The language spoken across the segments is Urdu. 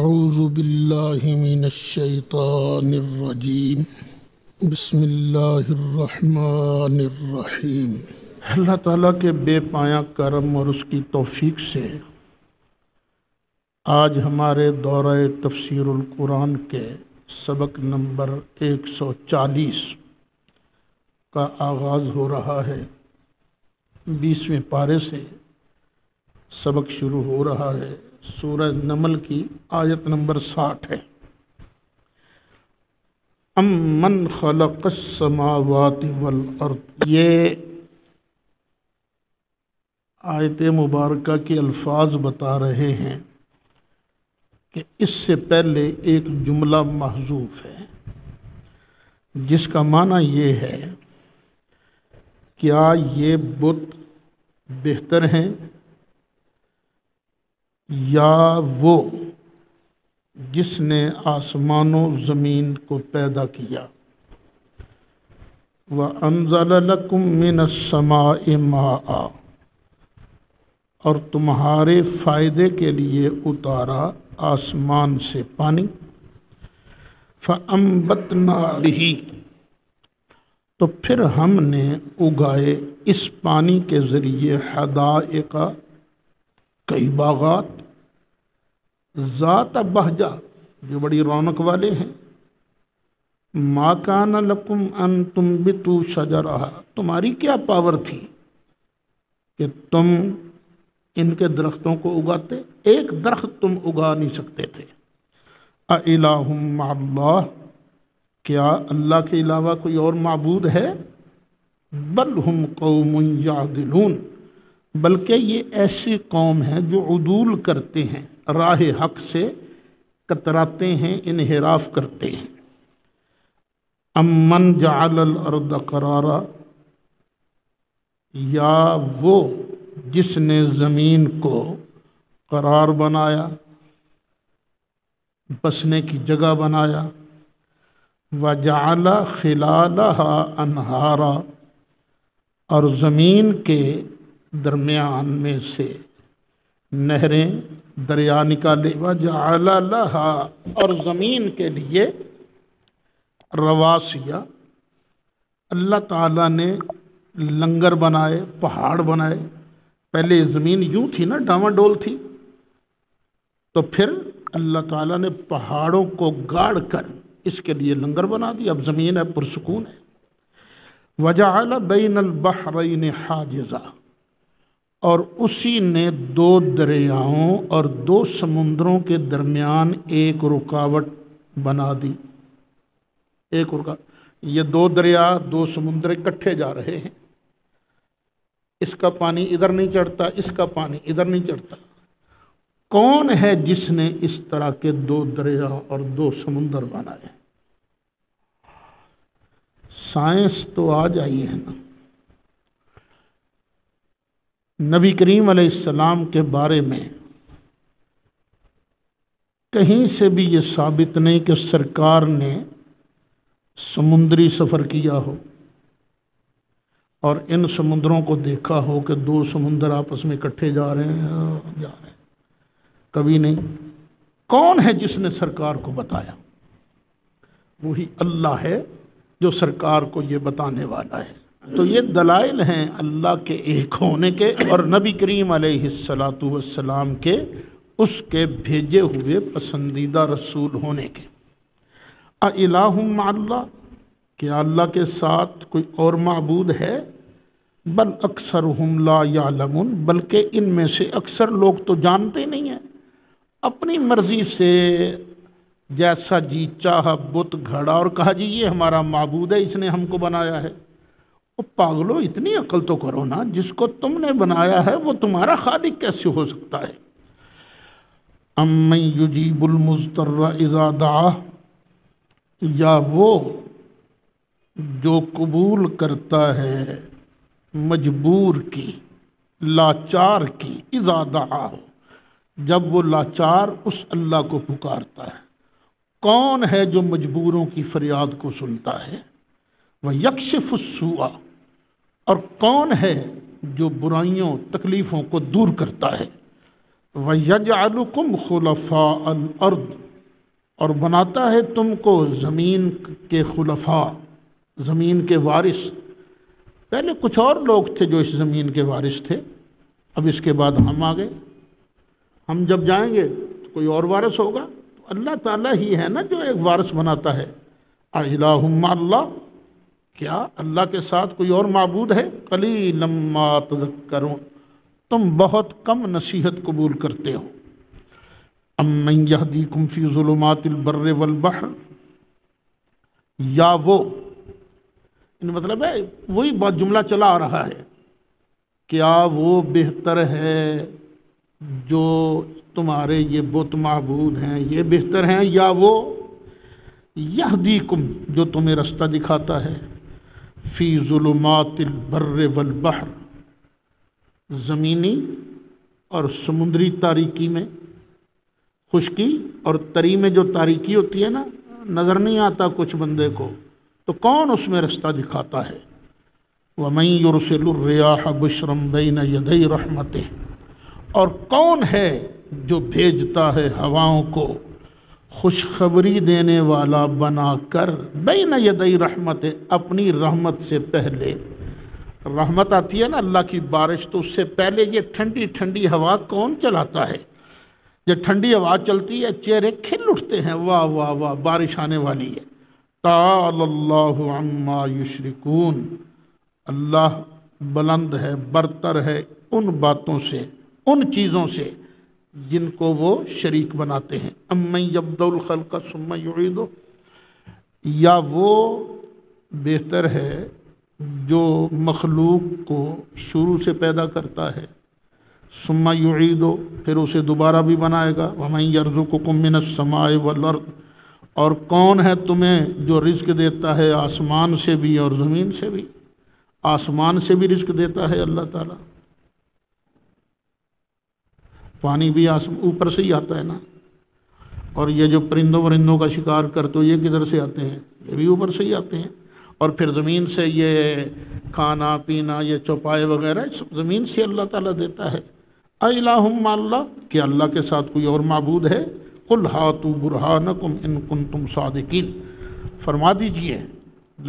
اعوذ باللہ من الشیطان الرجیم بسم اللہ الرحمن الرحیم۔ اللہ تعالیٰ کے بے پایہ کرم اور اس کی توفیق سے آج ہمارے دورہ تفسیر القرآن کے سبق نمبر 140 کا آغاز ہو رہا ہے۔ 20ویں پارے سے سبق شروع ہو رہا ہے۔ سورہ نمل کی آیت نمبر 60 ہے۔ امن خلق السماوات والارض، یہ آیت مبارکہ کے الفاظ بتا رہے ہیں کہ اس سے پہلے ایک جملہ محذوف ہے جس کا معنی یہ ہے، کیا یہ بت بہتر ہیں یا وہ جس نے آسمان و زمین کو پیدا کیا؟ وَأَنزَلَ لَكُم مِّنَ السَّمَاءِ مَاءً، اور تمہارے فائدے کے لیے اتارا آسمان سے پانی۔ فَأَنبَتْنَا بِهِ، تو پھر ہم نے اگائے اس پانی کے ذریعے حدائق، کئی باغات، ذات بہجہ، جو بڑی رونق والے ہیں۔ ما کان لکم ان تنبتوا شجرہا، تمہاری کیا پاور تھی کہ تم ان کے درختوں کو اگاتے؟ ایک درخت تم اگا نہیں سکتے تھے۔ اِلٰہٌ مع اللہ، کیا اللہ کے علاوہ کوئی اور معبود ہے؟ بل ہم قوم یعدلون، بلکہ یہ ایسی قوم ہے جو عدول کرتے ہیں، راہ حق سے کتراتے ہیں، انحراف کرتے ہیں۔ امن جعل الارض قرارا، یا وہ جس نے زمین کو قرار بنایا، بسنے کی جگہ بنایا۔ وجعل خلالہا انہارا، اور زمین کے درمیان میں سے نہریں، دریا نکالے۔ وجعل لہا، اور زمین کے لیے رواسیہ، اللہ تعالیٰ نے لنگر بنائے، پہاڑ بنائے۔ پہلے زمین یوں تھی نا، ڈاواں ڈول تھی، تو پھر اللہ تعالیٰ نے پہاڑوں کو گاڑ کر اس کے لیے لنگر بنا دیا، اب زمین ہے، پرسکون ہے۔ وجعل بین البحرین حاجزا، اور اسی نے دو دریاؤں اور دو سمندروں کے درمیان ایک رکاوٹ بنا دی۔ ایک رکاوٹ، یہ دو دریا، دو سمندر اکٹھے جا رہے ہیں، اس کا پانی ادھر نہیں چڑھتا، اس کا پانی ادھر نہیں چڑھتا۔ کون ہے جس نے اس طرح کے دو دریا اور دو سمندر بنائے؟ سائنس تو آ جائی ہے نا۔ نبی کریم علیہ السلام کے بارے میں کہیں سے بھی یہ ثابت نہیں کہ سرکار نے سمندری سفر کیا ہو اور ان سمندروں کو دیکھا ہو کہ دو سمندر آپس میں اکٹھے جا رہے ہیں، کبھی نہیں۔ کون ہے جس نے سرکار کو بتایا؟ وہی اللہ ہے جو سرکار کو یہ بتانے والا ہے۔ تو یہ دلائل ہیں اللہ کے ایک ہونے کے اور نبی کریم علیہ السلام کے اس کے بھیجے ہوئے پسندیدہ رسول ہونے کے۔ اِلٰہٌ مع اللہ، کیا اللہ کے ساتھ کوئی اور معبود ہے؟ بل اکثرہم لا یعلمون، بلکہ ان میں سے اکثر لوگ تو جانتے نہیں ہیں۔ اپنی مرضی سے جیسا جی چاہا بت گھڑا اور کہا جی یہ ہمارا معبود ہے، اس نے ہم کو بنایا ہے۔ پاگلو، اتنی عقل تو کرو نا، جس کو تم نے بنایا ہے وہ تمہارا خالق کیسے ہو سکتا ہے؟ امن یجیب المضطر اذا دعاہ، یا وہ جو قبول کرتا ہے مجبور کی، لاچار کی، اذا دعاہ، جب وہ لاچار اس اللہ کو پکارتا ہے۔ کون ہے جو مجبوروں کی فریاد کو سنتا ہے؟ وَيَكْشِفُ السُّوءَ، اور کون ہے جو برائیوں تکلیفوں کو دور کرتا ہے؟ وَيَجْعَلُكُمْ خُلَفَاءَ الْأَرْضِ، اور بناتا ہے تم کو زمین کے خلفاء، زمین کے وارث۔ پہلے کچھ اور لوگ تھے جو اس زمین کے وارث تھے، اب اس کے بعد ہم آ گئے۔ ہم جب جائیں گے تو کوئی اور وارث ہوگا، تو اللہ تعالیٰ ہی ہے نا جو ایک وارث بناتا ہے۔ اَإِلَٰهٌ مَّعَ اللَّهِ، کیا اللہ کے ساتھ کوئی اور معبود ہے؟ قَلِيلًا مَّا تَذَكَّرُونَ، تم بہت کم نصیحت قبول کرتے ہو۔ اَمَّن يَهْدِيكُمْ فِي ظُلُمَاتِ الْبَرِّ وَالْبَحْرِ، یا وہ، مطلب ہے وہی بات جملہ چلا آ رہا ہے، کیا وہ بہتر ہے جو تمہارے یہ بت معبود ہیں یہ بہتر ہیں، یا وہ یہدیکم جو تمہیں رستہ دکھاتا ہے، فی ظلمات البر والبحر، زمینی اور سمندری تاریکی میں، خشکی اور تری میں جو تاریکی ہوتی ہے نا، نظر نہیں آتا کچھ بندے کو، تو کون اس میں رستہ دکھاتا ہے؟ وَمَن يُرْسِلُ الرِّيَاحَ بُشْرًا بَيْنَ يَدَيْ رَحْمَتِهِ، اور کون ہے جو بھیجتا ہے ہواؤں کو خوشخبری دینے والا بنا کر، بین یدی رحمت، اپنی رحمت سے پہلے۔ رحمت آتی ہے نا اللہ کی بارش، تو اس سے پہلے یہ ٹھنڈی ٹھنڈی ہوا کون چلاتا ہے؟ جب ٹھنڈی ہوا چلتی ہے چہرے کھل اٹھتے ہیں، واہ واہ واہ بارش آنے والی ہے۔ تعالی اللہ عما یشرکون، اللہ بلند ہے، برتر ہے ان باتوں سے، ان چیزوں سے جن کو وہ شریک بناتے ہیں۔ امن یبدأ الخلق ثم یعیدہ، یا وہ بہتر ہے جو مخلوق کو شروع سے پیدا کرتا ہے، ثم یعیدہ پھر اسے دوبارہ بھی بنائے گا۔ ومن یرزقکم من السماء والارض، اور کون ہے تمہیں جو رزق دیتا ہے آسمان سے بھی اور زمین سے بھی؟ آسمان سے بھی رزق دیتا ہے اللہ تعالیٰ، پانی بھی اوپر سے ہی آتا ہے نا، اور یہ جو پرندوں ورندوں کا شکار کرتے ہو یہ کدھر سے آتے ہیں؟ یہ بھی اوپر سے ہی آتے ہیں، اور پھر زمین سے یہ کھانا پینا یہ چوپائے وغیرہ زمین سے اللہ تعالیٰ دیتا ہے۔ اَإِلَٰهٌ مَّعَ اللَّهِ، کہ اللہ کے ساتھ کوئی اور معبود ہے؟ قُلْ هَاتُوا بُرْهَانَكُمْ إِن كُنتُمْ صَادِقِينَ، فرما دیجئے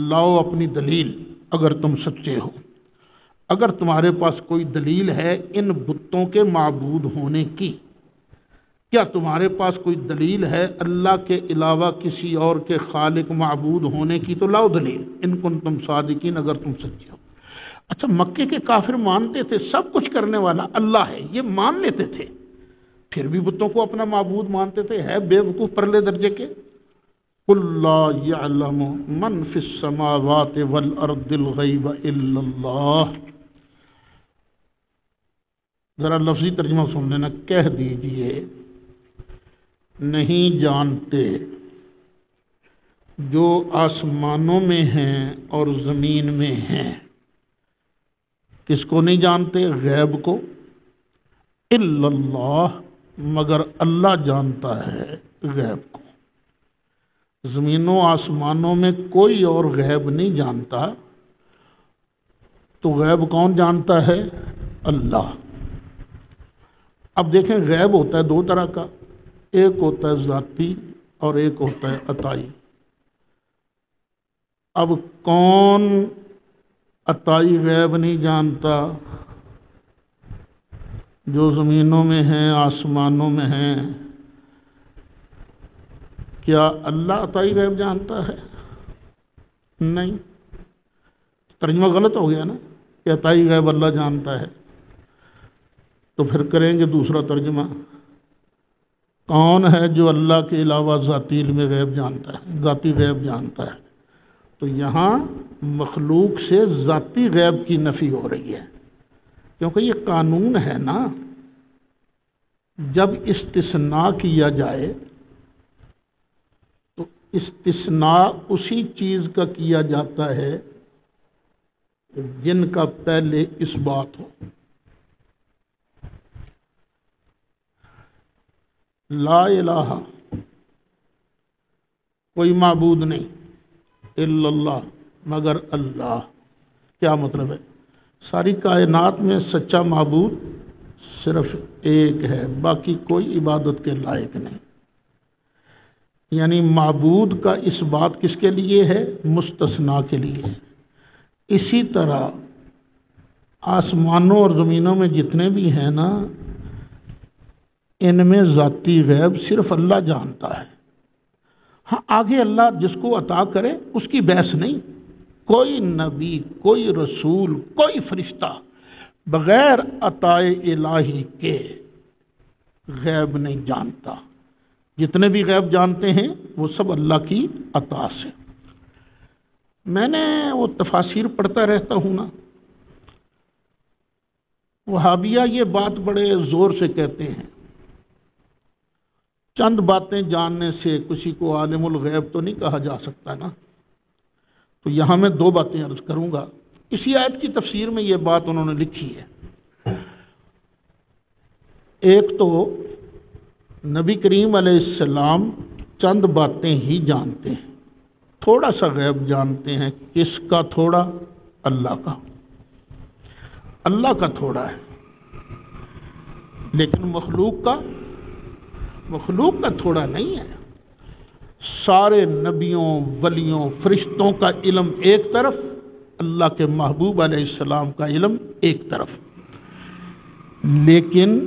لاؤ اپنی دلیل اگر تم سچے ہو، اگر تمہارے پاس کوئی دلیل ہے ان بتوں کے معبود ہونے کی، کیا تمہارے پاس کوئی دلیل ہے اللہ کے علاوہ کسی اور کے خالق معبود ہونے کی؟ تو لاؤ دلیل، ان کنتم صادقین، اگر تم سچے ہو۔ اچھا، مکے کے کافر مانتے تھے سب کچھ کرنے والا اللہ ہے، یہ مان لیتے تھے، پھر بھی بتوں کو اپنا معبود مانتے تھے، ہے بے وقوف پرلے درجے کے۔ قُلْ لَا يَعْلَمُ مَنْ فِي السَّمَاوَاتِ وَالْأَرْضِ الْغَيْبَ إِلَّا اللَّهُ، ذرا لفظی ترجمہ سن لینا، کہہ دیجئے نہیں جانتے جو آسمانوں میں ہیں اور زمین میں ہیں۔ کس کو نہیں جانتے؟ غیب کو۔ الا اللہ، مگر اللہ جانتا ہے غیب کو۔ زمینوں آسمانوں میں کوئی اور غیب نہیں جانتا، تو غیب کون جانتا ہے؟ اللہ۔ اب دیکھیں، غیب ہوتا ہے دو طرح کا، ایک ہوتا ہے ذاتی اور ایک ہوتا ہے عطائی۔ اب کون عطائی غیب نہیں جانتا؟ جو زمینوں میں ہیں آسمانوں میں ہیں۔ کیا اللہ عطائی غیب جانتا ہے؟ نہیں، ترجمہ غلط ہو گیا نا کہ عطائی غیب اللہ جانتا ہے، تو پھر کریں گے دوسرا ترجمہ، کون ہے جو اللہ کے علاوہ ذاتی علم غیب جانتا ہے، ذاتی غیب جانتا ہے؟ تو یہاں مخلوق سے ذاتی غیب کی نفی ہو رہی ہے، کیونکہ یہ قانون ہے نا، جب استثناء کیا جائے تو استثناء اسی چیز کا کیا جاتا ہے جن کا پہلے اس بات ہو۔ لا الہ، کوئی معبود نہیں، الا اللہ، مگر اللہ۔ کیا مطلب ہے؟ ساری کائنات میں سچا معبود صرف ایک ہے، باقی کوئی عبادت کے لائق نہیں۔ یعنی معبود کا اس بات کس کے لیے ہے؟ مستثنا کے لیے ہے۔ اسی طرح آسمانوں اور زمینوں میں جتنے بھی ہیں نا، ان میں ذاتی غیب صرف اللہ جانتا ہے۔ ہاں آگے اللہ جس کو عطا کرے اس کی بحث نہیں۔ کوئی نبی، کوئی رسول، کوئی فرشتہ بغیر عطائے الہی کے غیب نہیں جانتا۔ جتنے بھی غیب جانتے ہیں وہ سب اللہ کی عطا سے۔ میں نے وہ تفاسیر پڑھتا رہتا ہوں نا، وہابیہ یہ بات بڑے زور سے کہتے ہیں، چند باتیں جاننے سے کسی کو عالم الغیب تو نہیں کہا جا سکتا نا۔ تو یہاں میں دو باتیں عرض کروں گا۔ اسی آیت کی تفسیر میں یہ بات انہوں نے لکھی ہے۔ ایک تو نبی کریم علیہ السلام چند باتیں ہی جانتے ہیں، تھوڑا سا غیب جانتے ہیں۔ کس کا تھوڑا؟ اللہ کا۔ اللہ کا تھوڑا ہے، لیکن مخلوق کا تھوڑا نہیں ہے۔ سارے نبیوں، ولیوں، فرشتوں کا علم ایک طرف، اللہ کے محبوب علیہ السلام کا علم ایک طرف۔ لیکن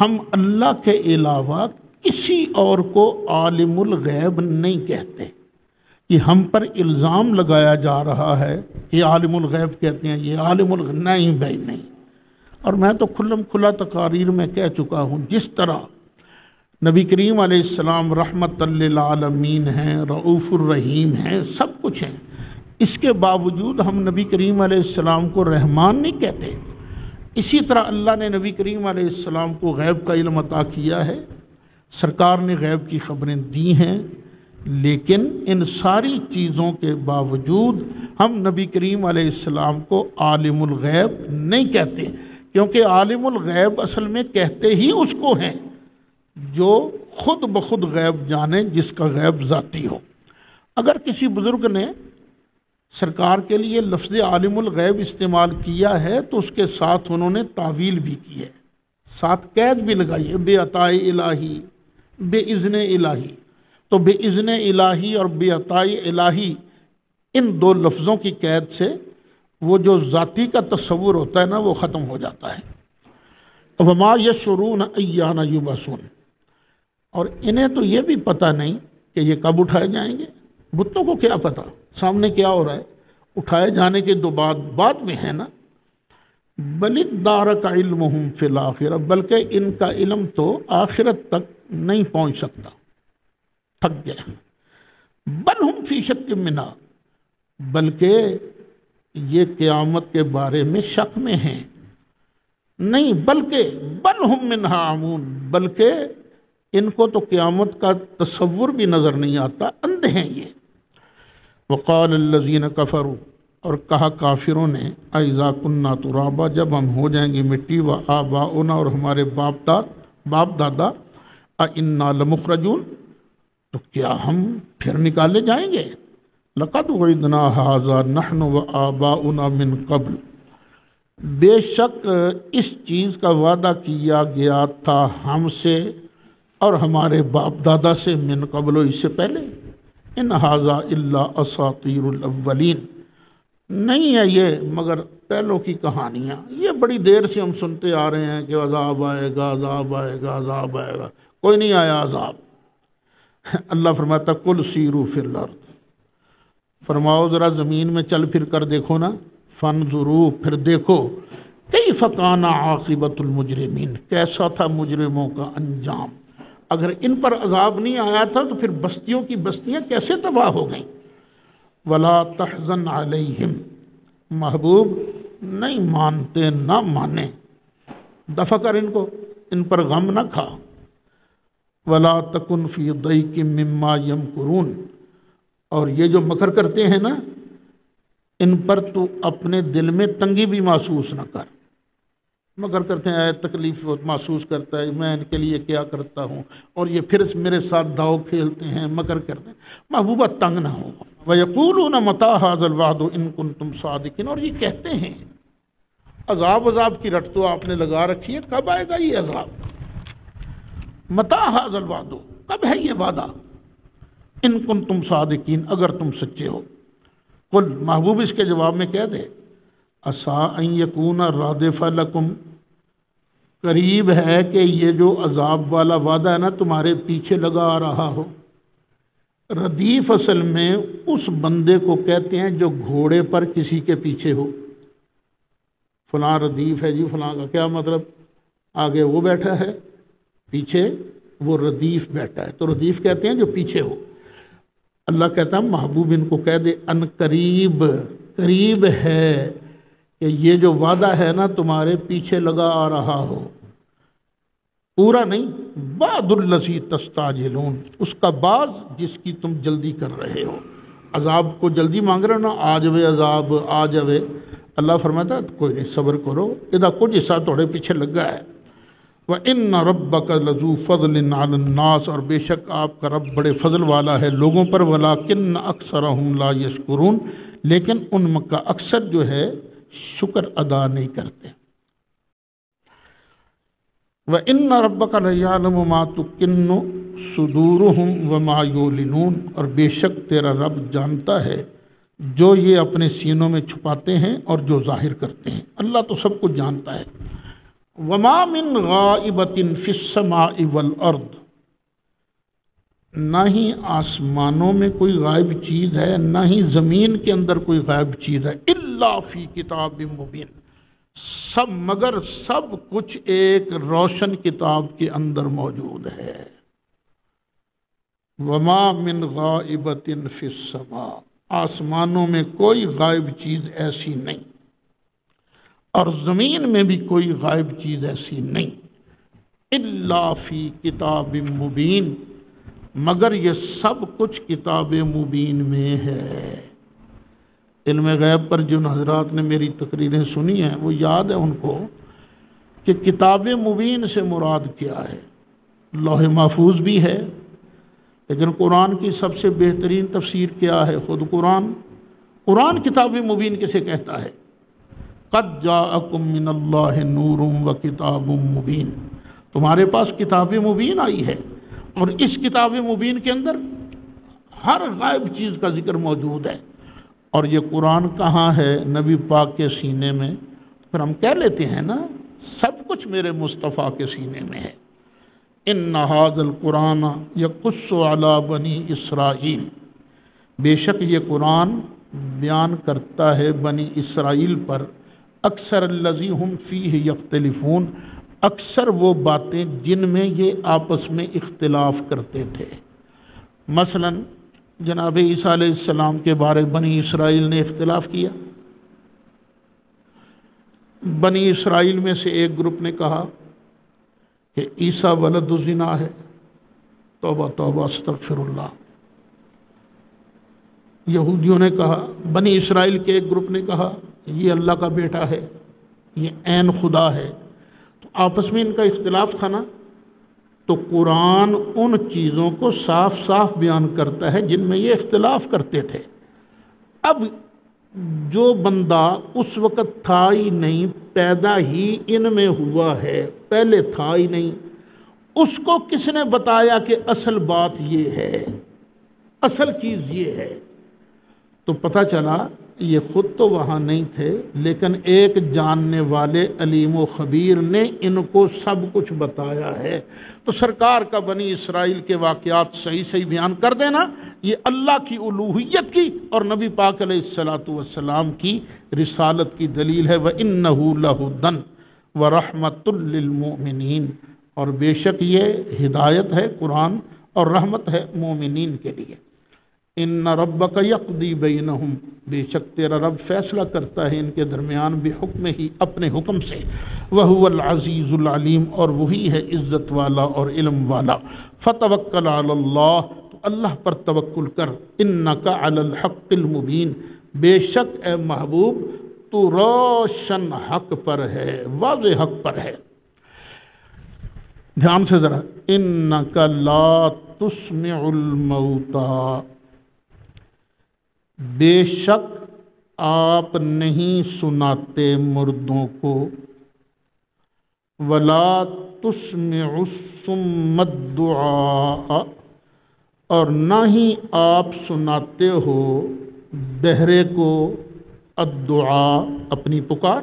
ہم اللہ کے علاوہ کسی اور کو عالم الغیب نہیں کہتے۔ یہ ہم پر الزام لگایا جا رہا ہے کہ عالم الغیب کہتے ہیں، یہ عالم الغیب نہیں بھائی نہیں۔ اور میں تو کھلم کھلا تقاریر میں کہہ چکا ہوں، جس طرح نبی کریم علیہ السلام رحمت للعالمین ہیں، رؤوف الرحیم ہیں، سب کچھ ہیں، اس کے باوجود ہم نبی کریم علیہ السلام کو رحمان نہیں کہتے۔ اسی طرح اللہ نے نبی کریم علیہ السلام کو غیب کا علم عطا کیا ہے، سرکار نے غیب کی خبریں دی ہیں، لیکن ان ساری چیزوں کے باوجود ہم نبی کریم علیہ السلام کو عالم الغیب نہیں کہتے، کیونکہ عالم الغیب اصل میں کہتے ہی اس کو ہیں جو خود بخود غیب جانے، جس کا غیب ذاتی ہو۔ اگر کسی بزرگ نے سرکار کے لیے لفظ عالم الغیب استعمال کیا ہے تو اس کے ساتھ انہوں نے تعویل بھی کی ہے، ساتھ قید بھی لگائی ہے، بے عطائے الہی، بے اذن الہی۔ تو بے اذن الہی اور بے عطائے الہی، ان دو لفظوں کی قید سے وہ جو ذاتی کا تصور ہوتا ہے نا وہ ختم ہو جاتا ہے۔ وما یشعرون ایان یبعثون، اور انہیں تو یہ بھی پتہ نہیں کہ یہ کب اٹھائے جائیں گے۔ بتوں کو کیا پتہ سامنے کیا ہو رہا ہے؟ اٹھائے جانے کے دو بعد میں ہے نا۔ بل ادارک علمہم فی الآخرہ، بلکہ ان کا علم تو آخرت تک نہیں پہنچ سکتا، تھک گیا۔ بل ہم فی شک منہا، بلکہ یہ قیامت کے بارے میں شک میں ہیں، نہیں بلکہ بل ہم منہا عمون، بلکہ ان کو تو قیامت کا تصور بھی نظر نہیں آتا، اندھے ہیں یہ۔ وقال الذین کفروا، اور کہا کافروں نے، اذا کننا ترابا، جب ہم ہو جائیں گے مٹی، وآباؤنا، اور ہمارے باپ دادا، انا لمخرجون، تو کیا ہم پھر نکالے جائیں گے؟ لقد وعدنا ھذا نحن وآباؤنا من قبل، بے شک اس چیز کا وعدہ کیا گیا تھا ہم سے اور ہمارے باپ دادا سے، من قبل، اس سے پہلے۔ ان ھذا الا اساطیر الاولین، نہیں ہے یہ مگر پہلوں کی کہانیاں۔ یہ بڑی دیر سے ہم سنتے آ رہے ہیں کہ عذاب آئے گا، عذاب آئے گا، عذاب آئے گا، کوئی نہیں آیا عذاب۔ اللہ فرماتا قل سیروا فی الارض، فرماؤ ذرا زمین میں چل پھر کر دیکھو نا، فانظروا، پھر دیکھو، کیف کان عاقبۃ المجرمین، کیسا تھا مجرموں کا انجام۔ اگر ان پر عذاب نہیں آیا تھا تو پھر بستیوں کی بستیاں کیسے تباہ ہو گئیں۔ ولا تحزن علیہم، محبوب نہیں مانتے نہ مانے، دفع کر ان کو، ان پر غم نہ کھا۔ ولا تکن فی ضیق مما یمکرون، اور یہ جو مکر کرتے ہیں نا، ان پر تو اپنے دل میں تنگی بھی محسوس نہ کر۔ مگر کرتے ہیں، تکلیف محسوس کرتا ہے، میں ان کے لیے کیا کرتا ہوں، اور یہ پھر میرے ساتھ داؤ کھیلتے ہیں، مکر کرتے ہیں۔ محبوبہ تنگ نہ ہو۔ وَيَقُولُونَ مَتَىٰ هَٰذَا الْوَعْدُ إِن كُنتُمْ صَادِقِينَ، اور یہ کہتے ہیں عذاب کی رٹ تو آپ نے لگا رکھی ہے، کب آئے گا یہ عذاب؟ متی ھذا الوعد، کب ہے یہ وعدہ؟ ان کنتم صادقین، اگر تم سچے ہو۔ قل، محبوب اس کے جواب میں کہہ دے، عسیٰ ان یکون رادف لکم، قریب ہے کہ یہ جو عذاب والا وعدہ ہے نا تمہارے پیچھے لگا آ رہا ہو۔ ردیف اصل میں اس بندے کو کہتے ہیں جو گھوڑے پر کسی کے پیچھے ہو۔ فلاں ردیف ہے جی، فلاں کا کیا مطلب؟ آگے وہ بیٹھا ہے، پیچھے وہ ردیف بیٹھا ہے، تو ردیف کہتے ہیں جو پیچھے ہو۔ اللہ کہتا ہے محبوب ان کو کہہ دے ان قریب، قریب ہے کہ یہ جو وعدہ ہے نا تمہارے پیچھے لگا آ رہا ہو، پورا نہیں، بعض الذی تستعجلون، اس کا بعض جس کی تم جلدی کر رہے ہو۔ عذاب کو جلدی مانگ رہے ہو نا، آ جاوے عذاب، آ جاوے۔ اللہ فرماتا ہے کوئی نہیں، صبر کرو، ادا کچھ حصہ تھوڑے پیچھے لگا ہے۔ وَإِنَّ رَبَّكَ لَذُو فَضْلٍ عَلَى النَّاسِ، اور بے شک آپ کا رب بڑے فضل والا ہے لوگوں پر، وَلَٰكِنَّ أَكْثَرَهُمْ لَا يَشْكُرُونَ، لیکن ان کا اکثر جو ہے شکر ادا نہیں کرتے۔ وَإِنَّ رَبَّكَ لَيَعْلَمُ مَا تُكِنُّ صُدُورُهُمْ وَمَا يُعْلِنُونَ، اور بے شک تیرا رب جانتا ہے جو یہ اپنے سینوں میں چھپاتے ہیں اور جو ظاہر کرتے ہیں۔ اللہ تو سب کچھ جانتا ہے۔ وَمَا مِن غَائِبَةٍ فِي السَّمَاءِ وَالْأَرْضِ، نہ ہی آسمانوں میں کوئی غائب چیز ہے، نہ ہی زمین کے اندر کوئی غائب چیز ہے، إِلَّا فِي كِتَابٍ مُبِينٍ، سب مگر سب کچھ ایک روشن کتاب کے اندر موجود ہے۔ وَمَا مِن غَائِبَةٍ فِي السَّمَاءِ، آسمانوں میں کوئی غائب چیز ایسی نہیں، اور زمین میں بھی کوئی غائب چیز ایسی نہیں، الا فی کتاب مبین، مگر یہ سب کچھ کتاب مبین میں ہے۔ علم غیب پر جن حضرات نے میری تقریریں سنی ہیں وہ یاد ہے ان کو کہ کتاب مبین سے مراد کیا ہے۔ لوح محفوظ بھی ہے، لیکن قرآن کی سب سے بہترین تفسیر کیا ہے؟ خود قرآن کتاب مبین کسے کہتا ہے؟ قد جاءکم من اللہ نور و کتاب مبین، تمہارے پاس کتاب مبین آئی ہے، اور اس کتاب مبین کے اندر ہر غائب چیز کا ذکر موجود ہے۔ اور یہ قرآن کہاں ہے؟ نبی پاک کے سینے میں۔ پھر ہم کہہ لیتے ہیں نا سب کچھ میرے مصطفیٰ کے سینے میں ہے۔ ان ھذا القرآن یقص علی بنی اسرائیل، بے شک یہ قرآن بیان کرتا ہے بنی اسرائیل پر، اکثر الذی ہم فیہ یختلفون، اکثر وہ باتیں جن میں یہ آپس میں اختلاف کرتے تھے۔ مثلا جناب عیسیٰ علیہ السلام کے بارے بنی اسرائیل نے اختلاف کیا۔ بنی اسرائیل میں سے ایک گروپ نے کہا کہ عیسیٰ ولد الزنا ہے، توبہ توبہ استغفر اللہ۔ یہودیوں نے کہا، بنی اسرائیل کے ایک گروپ نے کہا یہ اللہ کا بیٹا ہے، یہ عین خدا ہے۔ تو آپس میں ان کا اختلاف تھا نا، تو قرآن ان چیزوں کو صاف صاف بیان کرتا ہے جن میں یہ اختلاف کرتے تھے۔ اب جو بندہ اس وقت تھا ہی نہیں، پیدا ہی ان میں ہوا ہے، پہلے تھا ہی نہیں، اس کو کس نے بتایا کہ اصل بات یہ ہے، اصل چیز یہ ہے؟ تو پتہ چلا یہ خود تو وہاں نہیں تھے، لیکن ایک جاننے والے علیم و خبیر نے ان کو سب کچھ بتایا ہے۔ تو سرکار کا بنی اسرائیل کے واقعات صحیح صحیح بیان کر دینا، یہ اللہ کی الوہیت کی اور نبی پاک علیہ الصلاۃ والسلام کی رسالت کی دلیل ہے۔ وَإِنَّهُ لَهُدًى وَرَحْمَةٌ لِّلْمُؤْمِنِينَ، اور بے شک یہ ہدایت ہے قرآن اور رحمت ہے مومنین کے لیے۔ ان ربک یقضی بینہم، بے شک تیرا رب فیصلہ کرتا ہے ان کے درمیان بحکم ہی، اپنے حکم سے۔ وہو العزیز العلیم، اور وہی ہے عزت والا اور علم والا۔ فتوکل علی اللہ، تو اللہ پر توکل کر۔ انک علی الحق المبین، بے شک اے محبوب تو روشن حق پر ہے، واضح حق پر ہے۔ دھیان سے ذرا، انک لا تسمع الموتى، بے شک آپ نہیں سناتے مردوں کو، ولا تسمع الصم الدعاء، اور نہ ہی آپ سناتے ہو بہرے کو الدعاء، اپنی پکار۔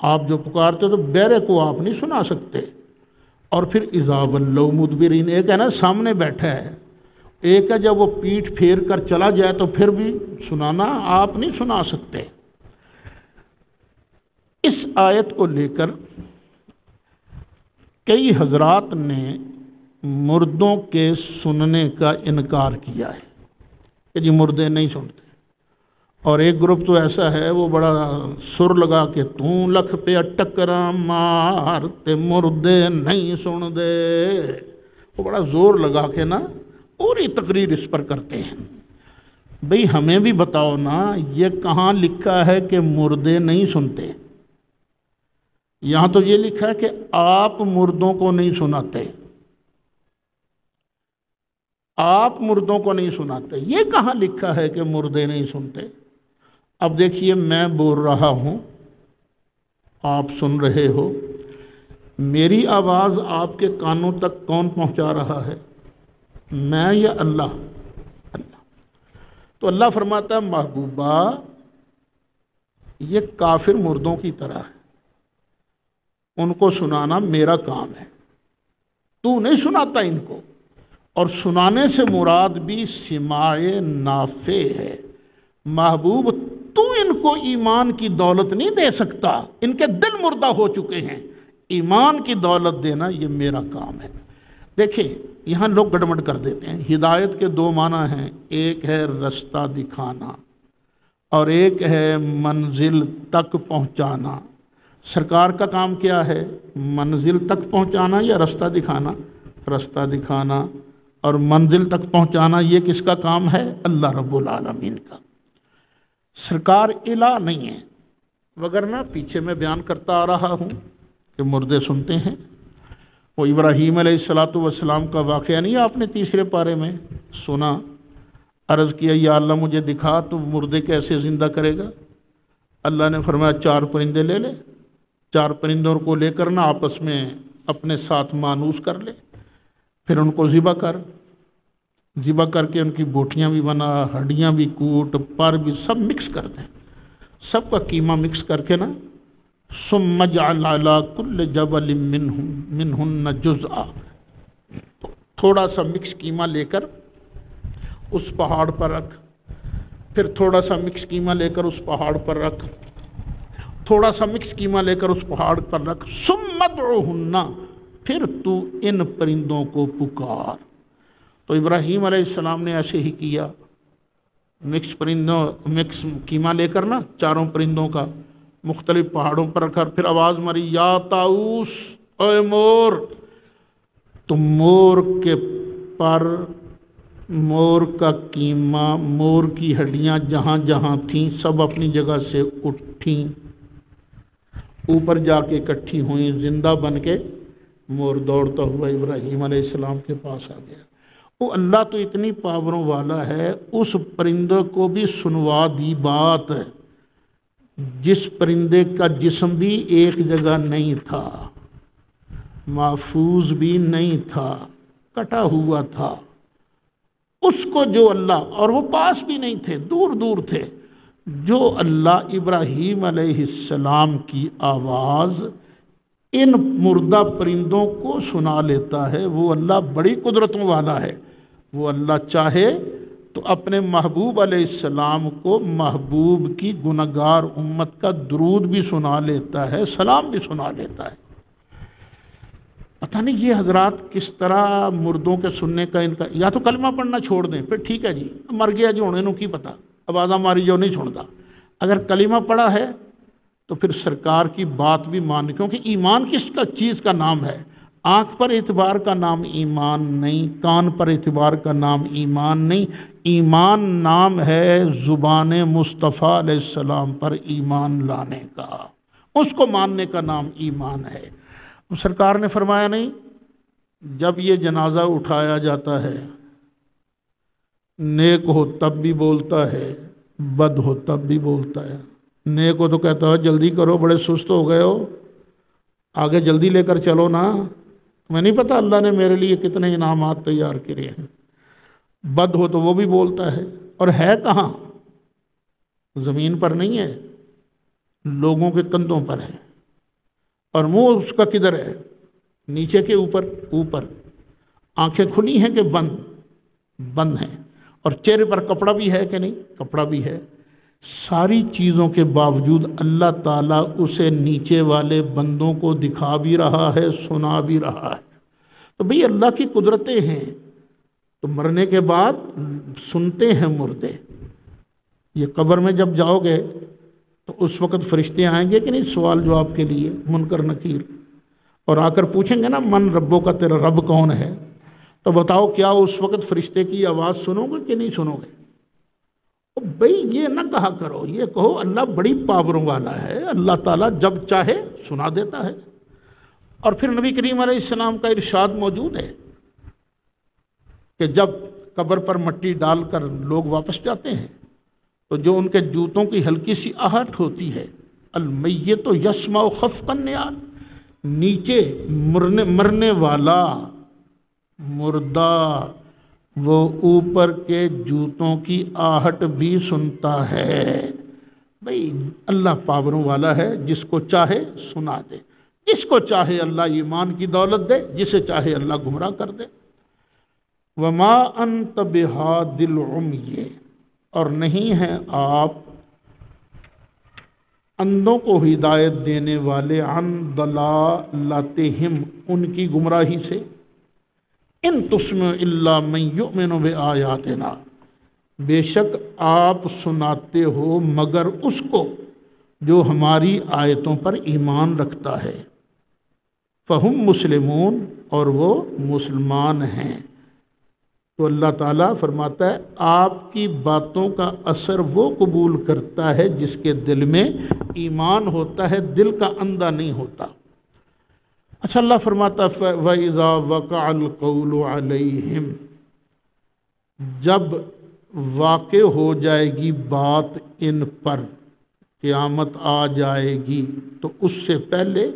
آپ جو پکارتے ہو تو بہرے کو آپ نہیں سنا سکتے۔ اور پھر اذا ولوا مدبرین، ایک ہے نا سامنے بیٹھا ہے، ایک ہے جب وہ پیٹھ پھیر کر چلا جائے تو پھر بھی سنانا آپ نہیں سنا سکتے۔ اس آیت کو لے کر کئی حضرات نے مردوں کے سننے کا انکار کیا ہے کہ جی مردے نہیں سنتے، اور ایک گروپ تو ایسا ہے وہ بڑا سر لگا کے توں لکھ پہ ٹکرا مار تے مردے نہیں سن دے، وہ بڑا زور لگا کے نا پوری تقریر اس پر کرتے ہیں۔ بھئی ہمیں بھی بتاؤ نا، یہ کہاں لکھا ہے کہ مردے نہیں سنتے؟ یہاں تو یہ لکھا ہے کہ آپ مردوں کو نہیں سناتے، آپ مردوں کو نہیں سناتے، یہ کہاں لکھا ہے کہ مردے نہیں سنتے؟ اب دیکھیے میں بول رہا ہوں، آپ سن رہے ہو، میری آواز آپ کے کانوں تک کون پہنچا رہا ہے؟ میں یا اللہ؟ اللہ۔ تو اللہ فرماتا ہے محبوبہ یہ کافر مردوں کی طرح ہے، ان کو سنانا میرا کام ہے، تو نہیں سناتا ان کو۔ اور سنانے سے مراد بھی سماع نافع ہے۔ محبوب تو ان کو ایمان کی دولت نہیں دے سکتا، ان کے دل مردہ ہو چکے ہیں، ایمان کی دولت دینا یہ میرا کام ہے۔ دیکھیں یہاں لوگ گڑبڑ کر دیتے ہیں، ہدایت کے دو معنی ہیں، ایک ہے رستہ دکھانا اور ایک ہے منزل تک پہنچانا۔ سرکار کا کام کیا ہے؟ منزل تک پہنچانا یا رستہ دکھانا؟ رستہ دکھانا۔ اور منزل تک پہنچانا یہ کس کا کام ہے؟ اللہ رب العالمین کا۔ سرکار الہ نہیں ہے، وگرنہ پیچھے میں بیان کرتا آ رہا ہوں کہ مردے سنتے ہیں۔ وہ ابراہیم علیہ السلام کا واقعہ نہیں آپ نے تیسرے پارے میں سنا؟ عرض کیا یا اللہ مجھے دکھا تو مردے کیسے زندہ کرے گا؟ اللہ نے فرمایا 4 پرندے لے لے، 4 پرندوں کو لے کر نا آپس میں اپنے ساتھ مانوس کر لے، پھر ان کو ذبح کر کے ان کی بوٹیاں بھی بنا، ہڈیاں بھی کوٹ، پر بھی سب مکس کر دیں، سب کا قیمہ مکس کر کے نا ثم اجعل علی کل جبل منہن جزءا، تھوڑا سا مکس قیمہ لے کر اس پہاڑ پر رکھ، پھر تھوڑا سا مکس قیمہ لے کر اس پہاڑ پر رکھ، تھوڑا سا مکس قیمہ لے کر اس پہاڑ پر رکھ، ثم ادعوہن، پھر تو ان پرندوں کو پکار۔ تو ابراہیم علیہ السلام نے ایسے ہی کیا، مکس قیمہ لے کر نا 4 پرندوں کا مختلف پہاڑوں پر رکھا، پھر آواز ماری یا طاؤس، اے مور۔ تو مور کے پر، مور کا قیمہ، مور کی ہڈیاں جہاں جہاں تھیں سب اپنی جگہ سے اٹھیں، اوپر جا کے اکٹھی ہوئیں، زندہ بن کے مور دوڑتا ہوا ابراہیم علیہ السلام کے پاس آ گیا۔ وہ اللہ تو اتنی پاوروں والا ہے، اس پرندے کو بھی سنوا دی بات، جس پرندے کا جسم بھی ایک جگہ نہیں تھا، محفوظ بھی نہیں تھا، کٹا ہوا تھا، اس کو جو اللہ، اور وہ پاس بھی نہیں تھے، دور دور تھے، جو اللہ ابراہیم علیہ السلام کی آواز ان مردہ پرندوں کو سنا لیتا ہے، وہ اللہ بڑی قدرتوں والا ہے۔ وہ اللہ چاہے تو اپنے محبوب علیہ السلام کو محبوب کی گنہگار امت کا درود بھی سنا لیتا ہے، سلام بھی سنا لیتا ہے۔ پتہ نہیں یہ حضرات کس طرح مردوں کے سننے کا ان کا، یا تو کلمہ پڑھنا چھوڑ دیں، پھر ٹھیک ہے جی مر گیا جو انہوں کی پتہ، آوازہ ماری جو نہیں سنتا، اگر کلمہ پڑھا ہے تو پھر سرکار کی بات بھی مان، کیونکہ ایمان کس کا چیز کا نام ہے؟ آنکھ پر اعتبار کا نام ایمان نہیں، کان پر اعتبار کا نام ایمان نہیں، ایمان نام ہے زبان مصطفیٰ علیہ السلام پر ایمان لانے کا، اس کو ماننے کا نام ایمان ہے۔ سرکار نے فرمایا نہیں، جب یہ جنازہ اٹھایا جاتا ہے نیک ہو تب بھی بولتا ہے، بد ہو تب بھی بولتا ہے، نیک ہو تو کہتا ہے جلدی کرو، بڑے سست ہو گئے ہو، آگے جلدی لے کر چلو نا، میں نہیں پتا اللہ نے میرے لیے کتنے انعامات تیار کرے ہیں۔ بد ہو تو وہ بھی بولتا ہے، اور ہے کہاں؟ زمین پر نہیں ہے، لوگوں کے کندھوں پر ہے، اور منہ اس کا کدھر ہے؟ نیچے کے اوپر۔ آنکھیں کھلی ہیں کہ بند ہیں، اور چہرے پر کپڑا بھی ہے کہ نہیں؟ کپڑا بھی ہے۔ ساری چیزوں کے باوجود اللہ تعالیٰ اسے نیچے والے بندوں کو دکھا بھی رہا ہے، سنا بھی رہا ہے۔ تو بھئی اللہ کی قدرتیں ہیں، تو مرنے کے بعد سنتے ہیں مردے۔ یہ قبر میں جب جاؤ گے تو اس وقت فرشتے آئیں گے کہ نہیں سوال جواب کے لیے، منکر نکیر، اور آ کر پوچھیں گے نا من ربوں کا، تیرا رب کون ہے؟ تو بتاؤ کیا اس وقت فرشتے کی آواز سنو گے کہ نہیں سنو گے؟ بھئی یہ نہ کہا کرو، یہ کہو اللہ بڑی پاوروں والا ہے، اللہ تعالیٰ جب چاہے سنا دیتا ہے۔ اور پھر نبی کریم علیہ السلام کا ارشاد موجود ہے کہ جب قبر پر مٹی ڈال کر لوگ واپس جاتے ہیں تو جو ان کے جوتوں کی ہلکی سی آہٹ ہوتی ہے، المیت یسمع خفق النعال، نیچے مرنے والا مردہ وہ اوپر کے جوتوں کی آہٹ بھی سنتا ہے۔ بھئی اللہ پاوروں والا ہے، جس کو چاہے سنا دے، جس کو چاہے اللہ ایمان کی دولت دے، جسے چاہے اللہ گمراہ کر دے۔ وما انت بہاد العمی، اور نہیں ہیں آپ اندھوں کو ہدایت دینے والے، عن ضلالتہم، ان کی گمراہی سے، ان تسمع الا من یؤمن بآیاتنا، بے شک آپ سناتے ہو مگر اس کو جو ہماری آیتوں پر ایمان رکھتا ہے، فہم مسلمون، اور وہ مسلمان ہیں۔ تو اللہ تعالیٰ فرماتا ہے آپ کی باتوں کا اثر وہ قبول کرتا ہے جس کے دل میں ایمان ہوتا ہے، دل کا اندھا نہیں ہوتا۔ اچھا اللہ فرماتا ہے وَإِذَا وَقَعَ الْقَوْلُ عَلَيْهِمْ، جب واقع ہو جائے گی بات ان پر، قیامت آ جائے گی، تو اس سے پہلے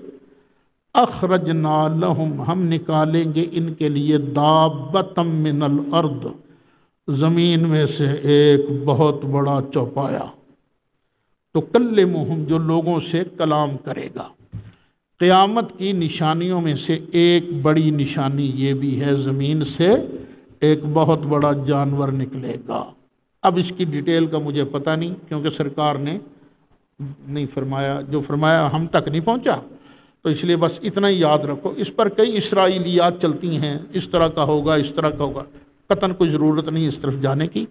اخرجنا لہم، ہم نکالیں گے ان کے لیے دابۃ من الارض، زمین میں سے ایک بہت بڑا چوپایا، تکلمہم، جو لوگوں سے کلام کرے گا۔ قیامت کی نشانیوں میں سے ایک بڑی نشانی یہ بھی ہے، زمین سے ایک بہت بڑا جانور نکلے گا۔ اب اس کی ڈیٹیل کا مجھے پتہ نہیں، کیونکہ سرکار نے نہیں فرمایا، جو فرمایا ہم تک نہیں پہنچا، تو اس لیے بس اتنا ہی یاد رکھو۔ اس پر کئی اسرائیلیات چلتی ہیں، اس طرح کا ہوگا، اس طرح کا ہوگا، قطعاً کوئی ضرورت نہیں اس طرف جانے کی۔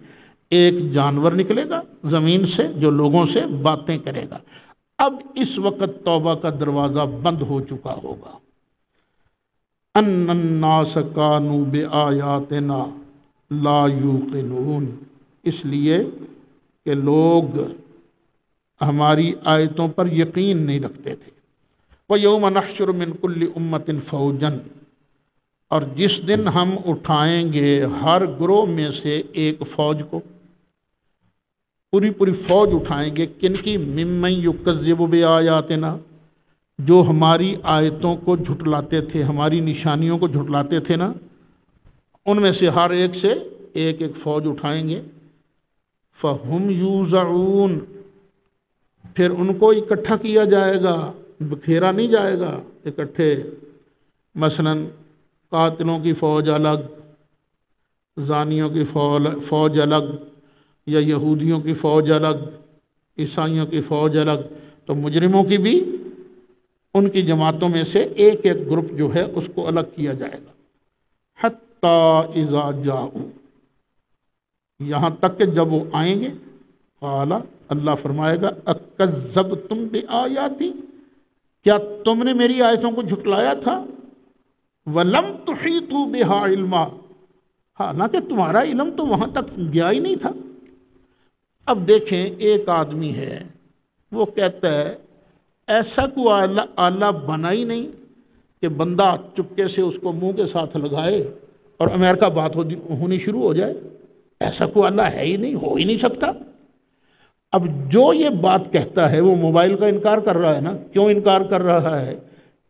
ایک جانور نکلے گا زمین سے جو لوگوں سے باتیں کرے گا۔ اب اس وقت توبہ کا دروازہ بند ہو چکا ہوگا۔ ان الناس کانوا بآیاتنا لا یوقنون، اس لیے کہ لوگ ہماری آیتوں پر یقین نہیں رکھتے تھے۔ وَيَوْمَ نَحْشُرُ مِنْ كُلِّ أُمَّةٍ فَوْجًا، اور جس دن ہم اٹھائیں گے ہر گروہ میں سے ایک فوج کو، پوری فوج اٹھائیں گے، کن کی؟ ممن یکذب بآیاتنا، جو ہماری آیتوں کو جھٹلاتے تھے، ہماری نشانیوں کو جھٹلاتے تھے نا، ان میں سے ہر ایک سے ایک فوج اٹھائیں گے۔ فَهُمْ یُوزَعُونَ، پھر ان کو اکٹھا کیا جائے گا، بکھیرا نہیں جائے گا، اکٹھے۔ مثلا قاتلوں کی فوج الگ، زانیوں کی فوج الگ، یا یہودیوں کی فوج الگ، عیسائیوں کی فوج الگ، تو مجرموں کی بھی ان کی جماعتوں میں سے ایک گروپ جو ہے اس کو الگ کیا جائے گا۔ حتی اذا جاؤ، یہاں تک کہ جب وہ آئیں گے، قال، اللہ فرمائے گا اکذبتم بآیاتی، کیا تم نے میری آیتوں کو جھٹلایا تھا؟ وَلَمْ تُحِيطُوا بِهَا عِلْمًا، حالانکہ تمہارا علم تو وہاں تک گیا ہی نہیں تھا۔ اب دیکھیں ایک آدمی ہے، وہ کہتا ہے ایسا کوئی آلہ بنا ہی نہیں کہ بندہ چپکے سے اس کو منہ کے ساتھ لگائے اور امریکہ بات ہونی شروع ہو جائے، ایسا کوئی آلہ ہے ہی نہیں، ہو ہی نہیں سکتا۔ اب جو یہ بات کہتا ہے وہ موبائل کا انکار کر رہا ہے نا. کیوں انکار کر رہا ہے؟